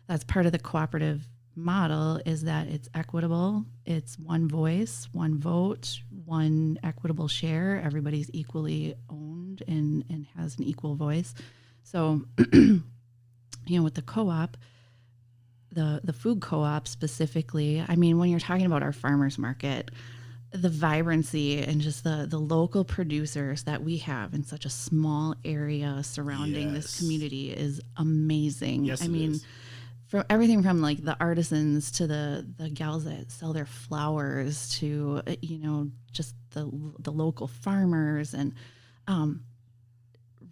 that's part of the cooperative model, is that it's equitable. It's one voice, one vote, one equitable share. Everybody's equally owned and has an equal voice. So, with the co-op, the food co-op specifically, I mean, when you're talking about our farmers market, the vibrancy and just the local producers that we have in such a small area surrounding this community is amazing. Yes, I mean, is. from everything from like the artisans to the gals that sell their flowers to, just the local farmers, and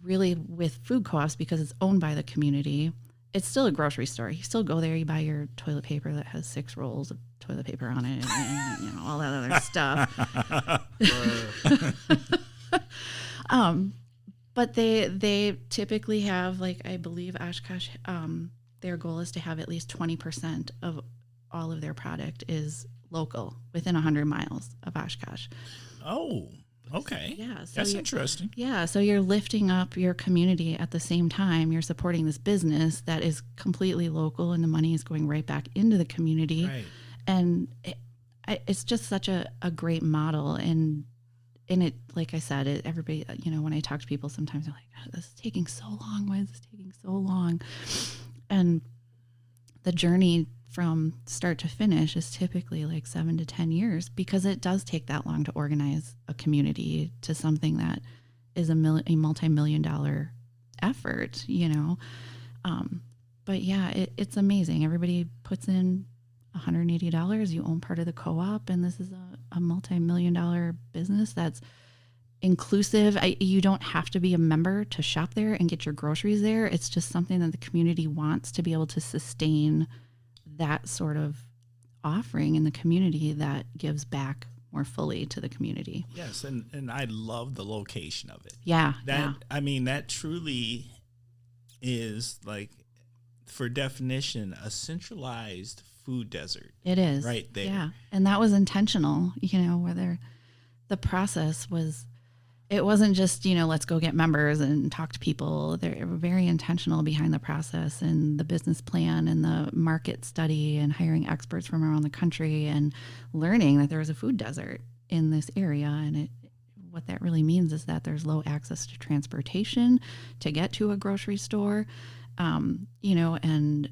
really with food co-ops, because it's owned by the community, it's still a grocery store. You still go there, you buy your toilet paper that has 6 rolls of toilet paper on it, and all that other stuff. But they typically have, like, I believe Oshkosh, their goal is to have at least 20% of all of their product is local, within 100 miles of Oshkosh. Oh, okay. Yeah, so that's interesting. Yeah, so you're lifting up your community at the same time. You're supporting this business that is completely local, and the money is going right back into the community. Right. And it's just such a great model. And it, like I said, everybody, when I talk to people, sometimes they're like, oh, this is taking so long. Why is this taking so long? And the journey from start to finish is typically like 7 to 10 years, because it does take that long to organize a community to something that is a multi-million-dollar effort, But yeah, it's amazing. Everybody puts in $180. You own part of the co-op, and this is a multi-million-dollar business that's inclusive. You don't have to be a member to shop there and get your groceries there. It's just something that the community wants to be able to sustain that sort of offering in the community that gives back more fully to the community. Yes, and I love the location of it. Yeah. I mean, that truly is, like, for definition, a centralized food desert. It is. Right there. Yeah. And that was intentional, whether the process was, it wasn't just, let's go get members and talk to people. They were very intentional behind the process and the business plan and the market study and hiring experts from around the country and learning that there was a food desert in this area. And what that really means is that there's low access to transportation to get to a grocery store, and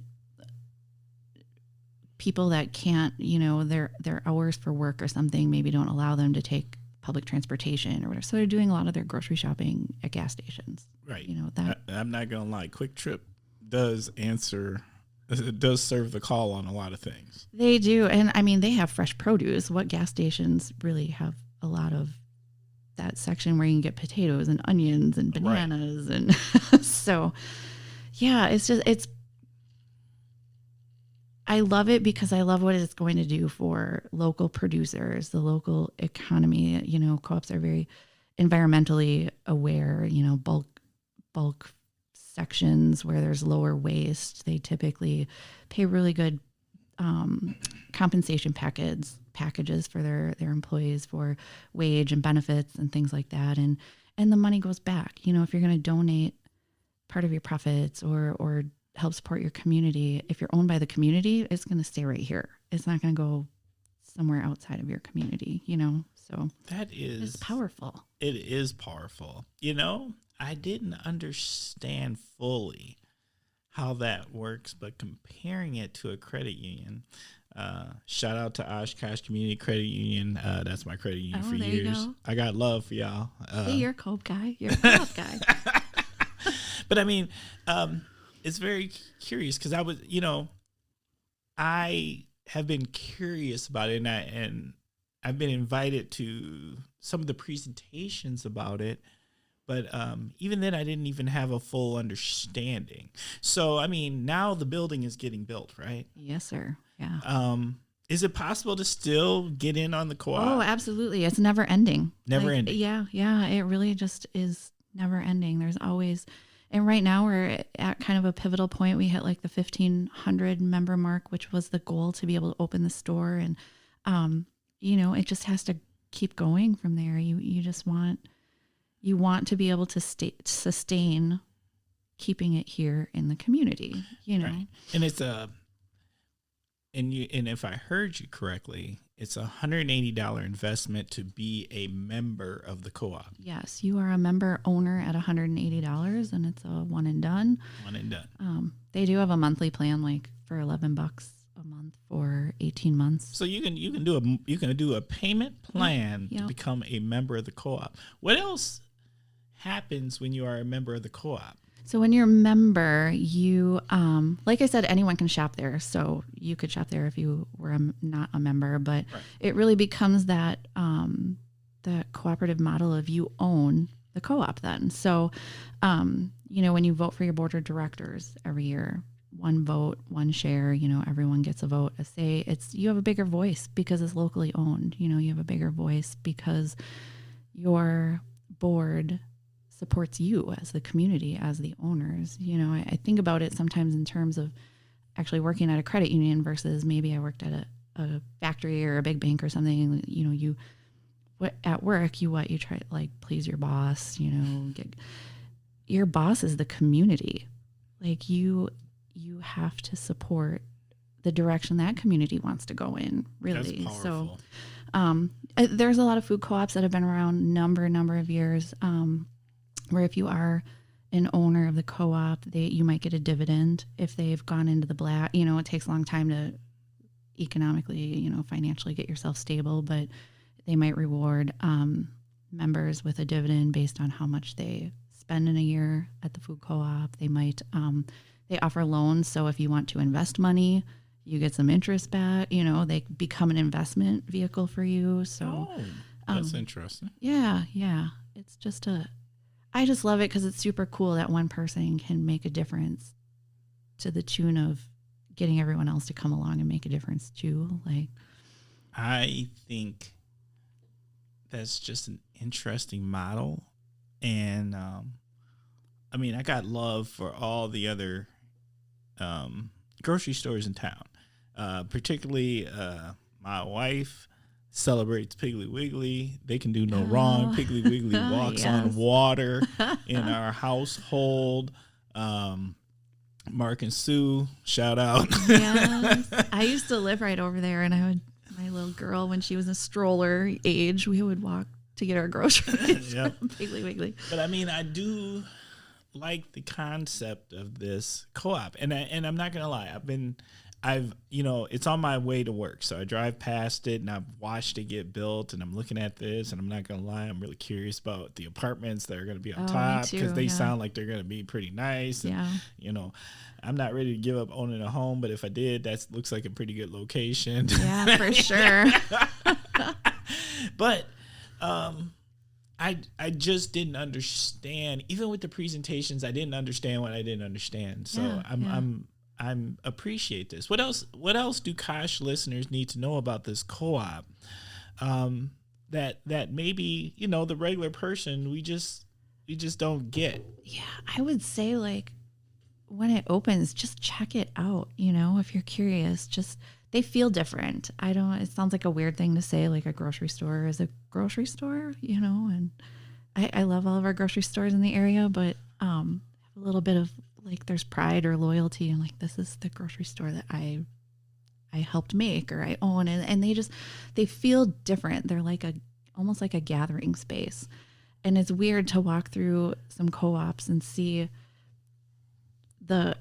people that can't, their hours for work or something maybe don't allow them to take public transportation or whatever. So they're doing a lot of their grocery shopping at gas stations. Right. That I'm not going to lie. Quick Trip does serve the call on a lot of things. They do. And I mean, they have fresh produce. What gas stations really have a lot of that section where you can get potatoes and onions and bananas. Right. And so, yeah, I love it because I love what it's going to do for local producers, the local economy. Co-ops are very environmentally aware, bulk sections where there's lower waste. They typically pay really good compensation packages for their employees for wage and benefits and things like that. And the money goes back. If you're going to donate part of your profits or help support your community, if you're owned by the community, it's going to stay right here. It's not going to go somewhere outside of your community, so it's powerful. It is powerful. I didn't understand fully how that works, but comparing it to a credit union, shout out to Oshkosh Community Credit Union. That's my credit union for years. I got love for y'all. See, you're a co-op guy. You're a co-op guy. But I mean, it's very curious because I have been curious about it, and I've been invited to some of the presentations about it, but even then I didn't even have a full understanding. So, I mean, now the building is getting built, right? Yes, sir. Yeah. Is it possible to still get in on the co-op? Oh, absolutely. It's never ending. Never ending. Yeah. It really just is never ending. There's always... And right now we're at kind of a pivotal point. We hit like the 1,500 member mark, which was the goal to be able to open the store. And, it just has to keep going from there. You just want to be able to sustain keeping it here in the community, you know. Right. And it's and if I heard you correctly, it's $180 investment to be a member of the co-op. Yes, you are a member owner at $180, and it's a one and done. One and done. They do have a monthly plan, like for $11 a month for 18 months. So you can do a payment plan to become a member of the co-op. What else happens when you are a member of the co-op? So when you're a member, you, like I said, anyone can shop there. So you could shop there if you were not a member, but it really becomes that cooperative model of you own the co-op then. So, when you vote for your board of directors every year, one vote, one share, everyone gets a vote, a say. You have a bigger voice because it's locally owned. You have a bigger voice because your board supports you as the community, as the owners. I think about it sometimes in terms of actually working at a credit union versus maybe I worked at a factory or a big bank or something. At work, you try to like please your boss, your boss is the community. Like you have to support the direction that community wants to go in, really. That's powerful. So there's a lot of food co-ops that have been around number of years. Where if you are an owner of the co-op, you might get a dividend if they've gone into the black. It takes a long time to economically, financially get yourself stable, but they might reward members with a dividend based on how much they spend in a year at the food co-op. They might they offer loans, so if you want to invest money, you get some interest back. They become an investment vehicle for you. So that's interesting. Yeah. It's just I just love it because it's super cool that one person can make a difference to the tune of getting everyone else to come along and make a difference too. Like, I think that's just an interesting model. And, I got love for all the other grocery stores in town, particularly my wife celebrates Piggly Wiggly. They can do no wrong. Piggly Wiggly walks on water in our household. Mark and Sue, shout out. Yes. I used to live right over there, and my little girl, when she was a stroller age, we would walk to get our groceries from Piggly Wiggly. But I do like the concept of this co-op, and I'm not gonna lie, it's on my way to work. So I drive past it and I've watched it get built, and I'm looking at this, and I'm not going to lie, I'm really curious about the apartments that are going to be on top because they sound like they're going to be pretty nice. And, I'm not ready to give up owning a home, but if I did, that looks like a pretty good location. Yeah, for sure. But I just didn't understand, even with the presentations, I didn't understand what I didn't understand. So I'm appreciate this. What else do Kosh listeners need to know about this co-op that maybe, the regular person we just don't get? Yeah, I would say like when it opens, just check it out, if you're curious. Just they feel different. It sounds like a weird thing to say, like a grocery store is a grocery store, and I love all of our grocery stores in the area, but a little bit of like there's pride or loyalty, and like this is the grocery store that I helped make or I own, and they feel different. They're like almost like a gathering space, and it's weird to walk through some co-ops and see the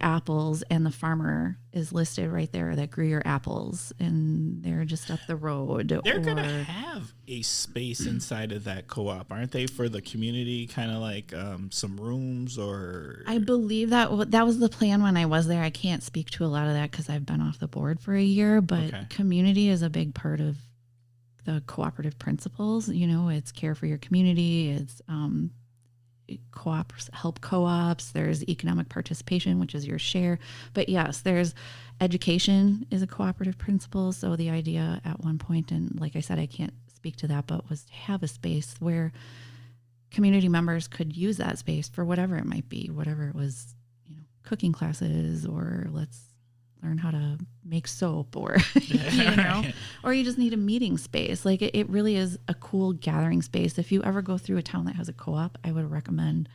apples, and the farmer is listed right there that grew your apples, and they're just up the road. They're going to have a space inside of that co-op, aren't they, for the community, kind of like some rooms or... I believe that was the plan when I was there. I can't speak to a lot of that because I've been off the board for a year, but community is a big part of the cooperative principles. It's care for your community. It's help co-ops. There's economic participation, which is your share. But yes, there's education is a cooperative principle. So the idea at one point, and like I said, I can't speak to that, but was to have a space where community members could use that space for whatever it might be, whatever it was, cooking classes, or let's learn how to make soap or, you know, or you just need a meeting space. Like it really is a cool gathering space. If you ever go through a town that has a co-op, I would recommend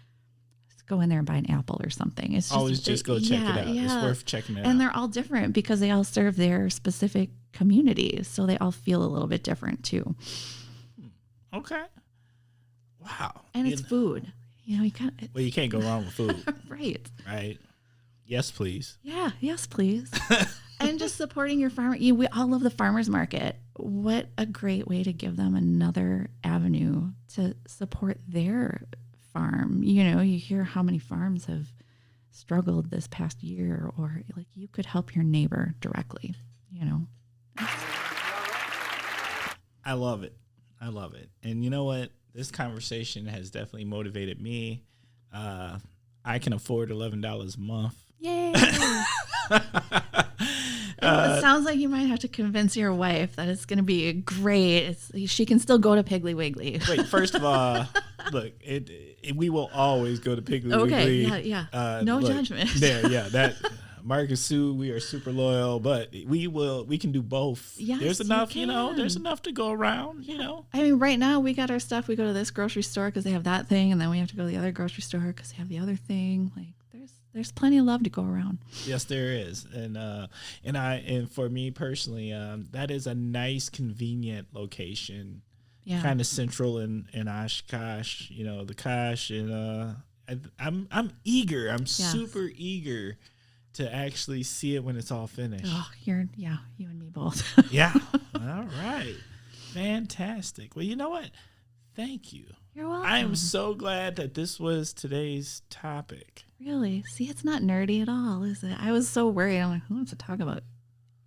just go in there and buy an apple or something. It's just, always just go check it out. It's worth checking it out. And they're all different because they all serve their specific communities. So they all feel a little bit different too. Okay. Wow. And it's food. You know, you can't go wrong with food. Right. Right. Yes, please. Yeah. Yes, please. And just supporting your farmer. We all love the farmers market. What a great way to give them another avenue to support their farm. You know, you hear how many farms have struggled this past year, or like you could help your neighbor directly, you know. I love it. I love it. And you know what? This conversation has definitely motivated me. I can afford $11 a month. Yay! It sounds like you might have to convince your wife that it's going to be great. She can still go to Piggly Wiggly. Wait, first of all, look, we will always go to Piggly Wiggly. Okay, yeah. No judgment. There, yeah. That Marcus Sue, we are super loyal, but we can do both. Yes, there's enough, there's enough to go around, I mean, right now we got our stuff. We go to this grocery store because they have that thing, and then we have to go to the other grocery store because they have the other thing. Like there's plenty of love to go around. Yes, there is. And for me personally, that is a nice, convenient location. Yeah. Kind of central in Oshkosh, the Kosh, and I'm eager. I'm super eager to actually see it when it's all finished. Oh, you and me both. Yeah. All right. Fantastic. Well, you know what? Thank you. You're welcome. I am so glad that this was today's topic. Really? See, it's not nerdy at all, is it? I was so worried. I'm like, who wants to talk about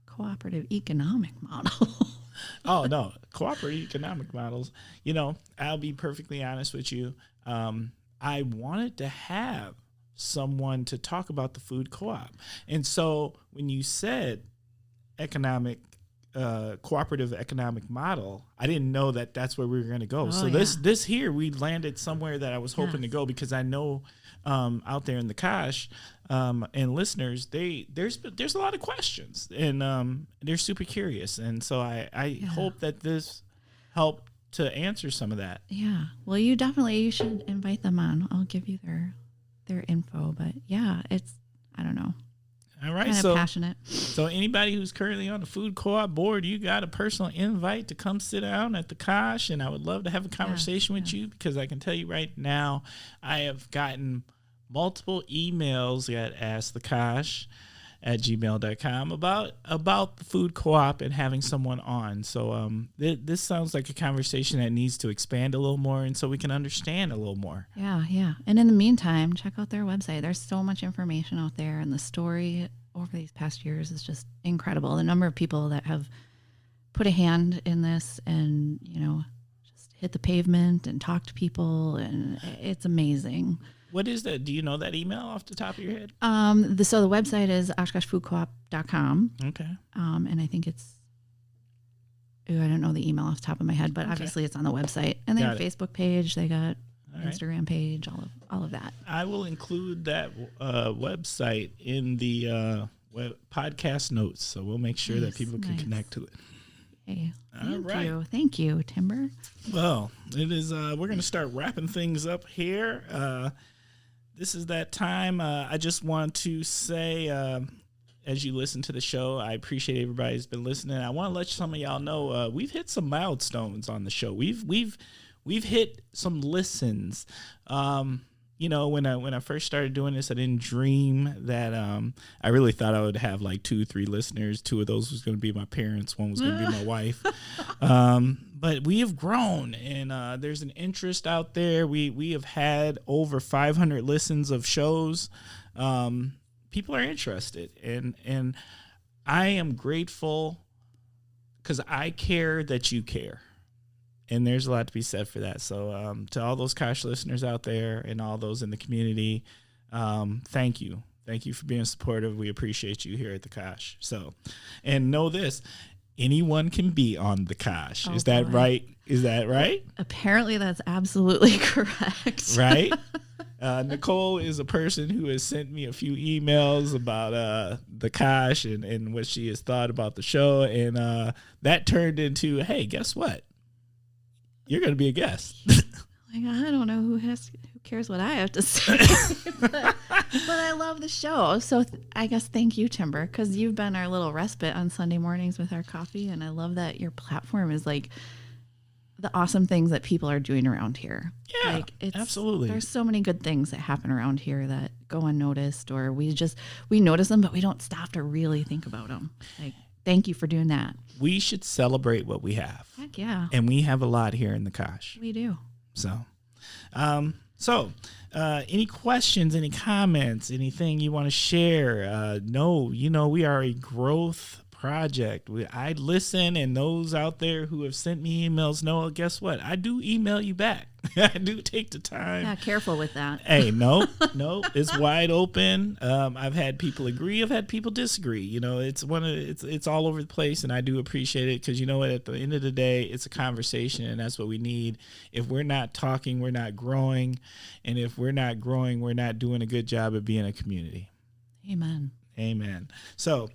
cooperative economic model? Oh, no. Cooperative economic models. I'll be perfectly honest with you. I wanted to have someone to talk about the food co-op. And so when you said cooperative economic model, I didn't know that that's where we were going to go. This here, we landed somewhere that I was hoping to go, because I know out there in the Kosh and listeners, there's a lot of questions, and they're super curious. And so I hope that this helped to answer some of that. Yeah. Well, you should invite them on. I'll give you their info, but yeah, I don't know. All right. Kind of passionate. So anybody who's currently on the food co-op board, you got a personal invite to come sit down at the Kosh, and I would love to have a conversation with you, because I can tell you right now, I have gotten multiple emails at askthekosh@gmail.com about the food co-op and having someone on. So this sounds like a conversation that needs to expand a little more, and so we can understand a little more. Yeah. And in the meantime, check out their website. There's so much information out there, and the story over these past years is just incredible. The number of people that have put a hand in this and, just hit the pavement and talk to people, and it's amazing. What is that? Do you know that email off the top of your head? So the website is oshkoshfoodcoop.com. Okay. And I think I don't know the email off the top of my head, but obviously it's on the website. And they have a Facebook page. They got Instagram page, all of that. I will include that website in the podcast notes, so we'll make sure that people can connect to it. Hey, thank you, Timber. Well, it is. We're going to start wrapping things up here. This is that time. I just want to say, as you listen to the show, I appreciate everybody who's been listening. I want to let some of y'all know we've hit some milestones on the show. We've hit some listens. When I first started doing this, I didn't dream that I really thought I would have like 2-3 listeners. 2 of those was going to be my parents. 1 was going to be my wife. But we have grown, and there's an interest out there. We have had over 500 listens of shows. People are interested, and I am grateful because I care that you care. And there's a lot to be said for that. So to all those Kosh listeners out there and all those in the community, thank you. Thank you for being supportive. We appreciate you here at the Kosh. So, and know this, anyone can be on the Kosh. Is that right? Is that right? Apparently that's absolutely correct. Right? Nicole is a person who has sent me a few emails about the Kosh and what she has thought about the show. And that turned into, hey, guess what? You're going to be a guest. Like, I don't know who cares what I have to say. but I love the show. So I guess thank you, Timber, because you've been our little respite on Sunday mornings with our coffee. And I love that your platform is like the awesome things that people are doing around here. Yeah, absolutely. There's so many good things that happen around here that go unnoticed, or we notice them, but we don't stop to really think about them. Like, thank you for doing that. We should celebrate what we have. Heck yeah. And we have a lot here in the Kosh. We do. So, any questions, any comments, anything you want to share? No, we are a growth project. I listen, and those out there who have sent me emails know, guess what? I do email you back. I do take the time. Yeah, careful with that. Hey, no, it's wide open. I've had people agree. I've had people disagree. It's all over the place, and I do appreciate it because at the end of the day, it's a conversation, and that's what we need. If we're not talking, we're not growing, and if we're not growing, we're not doing a good job of being a community. Amen. Amen. So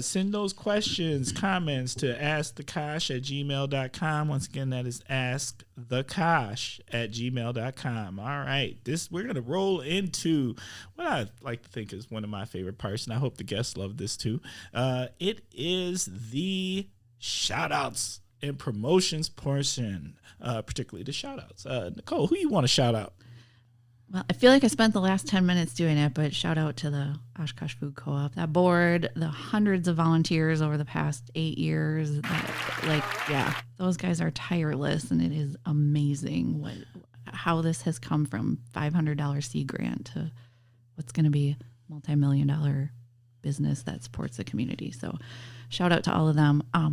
send those questions, comments to askthekosh@gmail.com. Once again, that is askthekosh@gmail.com. All right. We're going to roll into what I like to think is one of my favorite parts, and I hope the guests love this too. It is the shout-outs and promotions portion, particularly the shout-outs. Nicole, who you want to shout out? Well, I feel like I spent the last 10 minutes doing it, but shout out to the Oshkosh Food Co-op, that board, the hundreds of volunteers over the past 8 years. Those guys are tireless, and it is amazing how this has come from $500 seed grant to what's going to be a multi-million-dollar business that supports the community. So shout out to all of them. I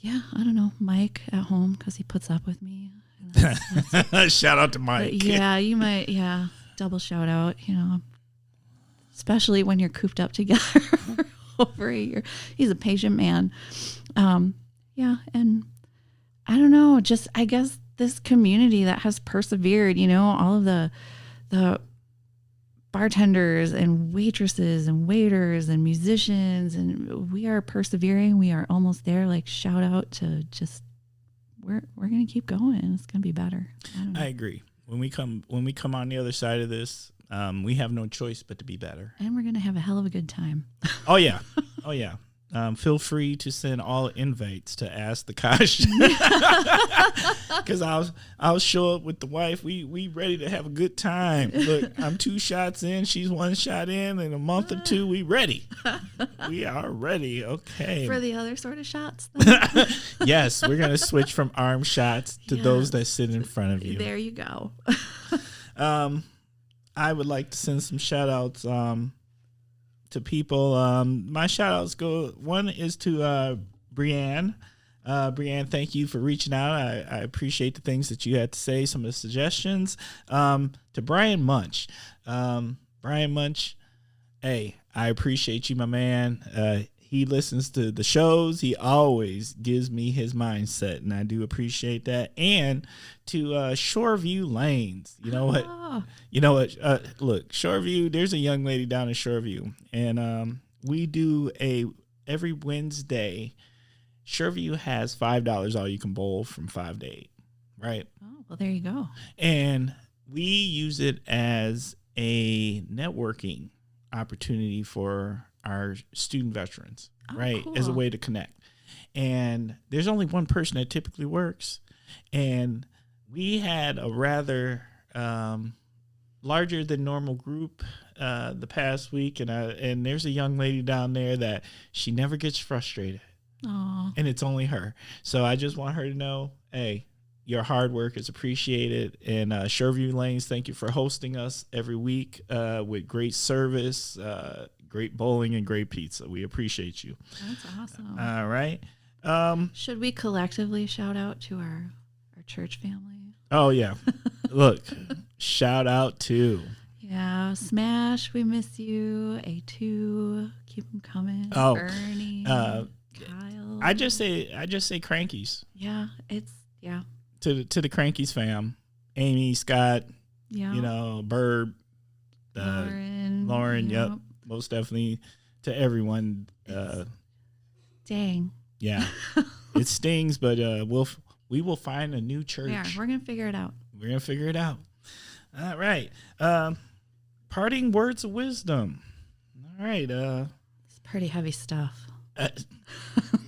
don't know, Mike at home, because he puts up with me. Shout out to Mike. Yeah, you might. Yeah, double shout out. Especially when you're cooped up together for over a year. He's a patient man. And I don't know. Just I guess this community that has persevered. All of the bartenders and waitresses and waiters and musicians, and we are persevering. We are almost there. Like, shout out to just. We're going to keep going. It's going to be better. I agree. When we come on the other side of this, we have no choice but to be better. And we're going to have a hell of a good time. Oh yeah. Feel free to send all invites to Ask the Kosh. Because I'll show up with the wife. We ready to have a good time. Look, I'm 2 shots in. She's 1 shot in. In a month or 2, we ready. We are ready. Okay. For the other sort of shots? Yes, we're going to switch from arm shots to those that sit in front of you. There you go. I would like to send some shout outs to people. My shout outs one is to Brianne. Brianne, thank you for reaching out. I appreciate the things that you had to say, some of the suggestions. To Brian Munch. Brian Munch, hey, I appreciate you, my man. He listens to the shows. He always gives me his mindset, and I do appreciate that. And to Shoreview Lanes, you know what? Look, Shoreview. There's a young lady down in Shoreview, and we do every Wednesday. Shoreview has $5 all you can bowl from 5 to 8, right? Oh, well, there you go. And we use it as a networking opportunity for our student veterans, right? Cool. As a way to connect. And there's only one person that typically works. And we had a rather larger than normal group the past week. And there's a young lady down there that she never gets frustrated. Aww. And it's only her. So I just want her to know, hey, your hard work is appreciated. And Shoreview Lanes, thank you for hosting us every week with great service, great bowling, and great pizza. We appreciate you. That's awesome. All right. Should we collectively shout out to our church family? Oh, yeah. Look, shout out to. Yeah, Smash, we miss you. A2, keep them coming. Oh, Ernie, Kyle. I just say Crankies. Yeah, To the Crankies fam. Amy, Scott, Yeah. Bird, Lauren, Yep. yep, most definitely to everyone. Dang. Yeah, it stings, but we will find a new church. Yeah, we're gonna figure it out. We're gonna figure it out. All right. Parting words of wisdom. All right. It's pretty heavy stuff.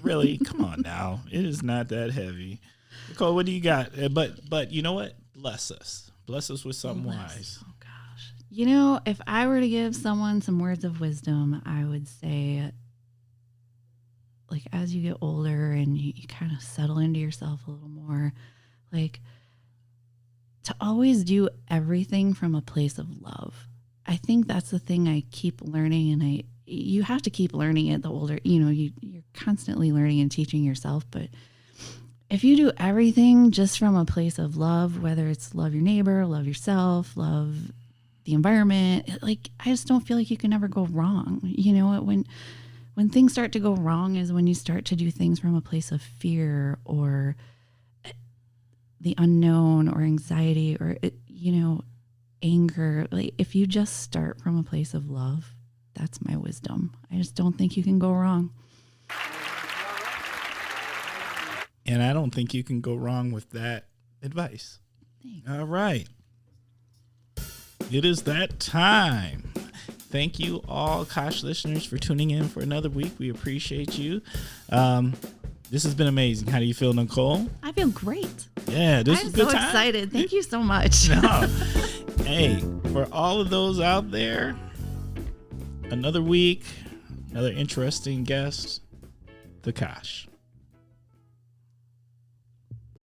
Really? Come on now. It is not that heavy. Nicole, what do you got? But you know what? Bless us. Bless us with something wise. Oh gosh. If I were to give someone some words of wisdom, I would say, like, as you get older and you kind of settle into yourself a little more, like, to always do everything from a place of love. I think that's the thing I keep learning, and you have to keep learning it the older, you're constantly learning and teaching yourself. But if you do everything just from a place of love, whether it's love your neighbor, love yourself, love the environment, like, I just don't feel like you can ever go wrong. When things start to go wrong is when you start to do things from a place of fear or the unknown or anxiety or, anger. Like, if you just start from a place of love, that's my wisdom. I just don't think you can go wrong. And I don't think you can go wrong with that advice. Thanks. All right. It is that time. Thank you all, Kosh listeners, for tuning in for another week. We appreciate you. This has been amazing. How do you feel, Nicole? I feel great. Yeah, this is a good time. I'm so excited. Thank you so much. No. Hey, for all of those out there, another week, another interesting guest, the Kosh.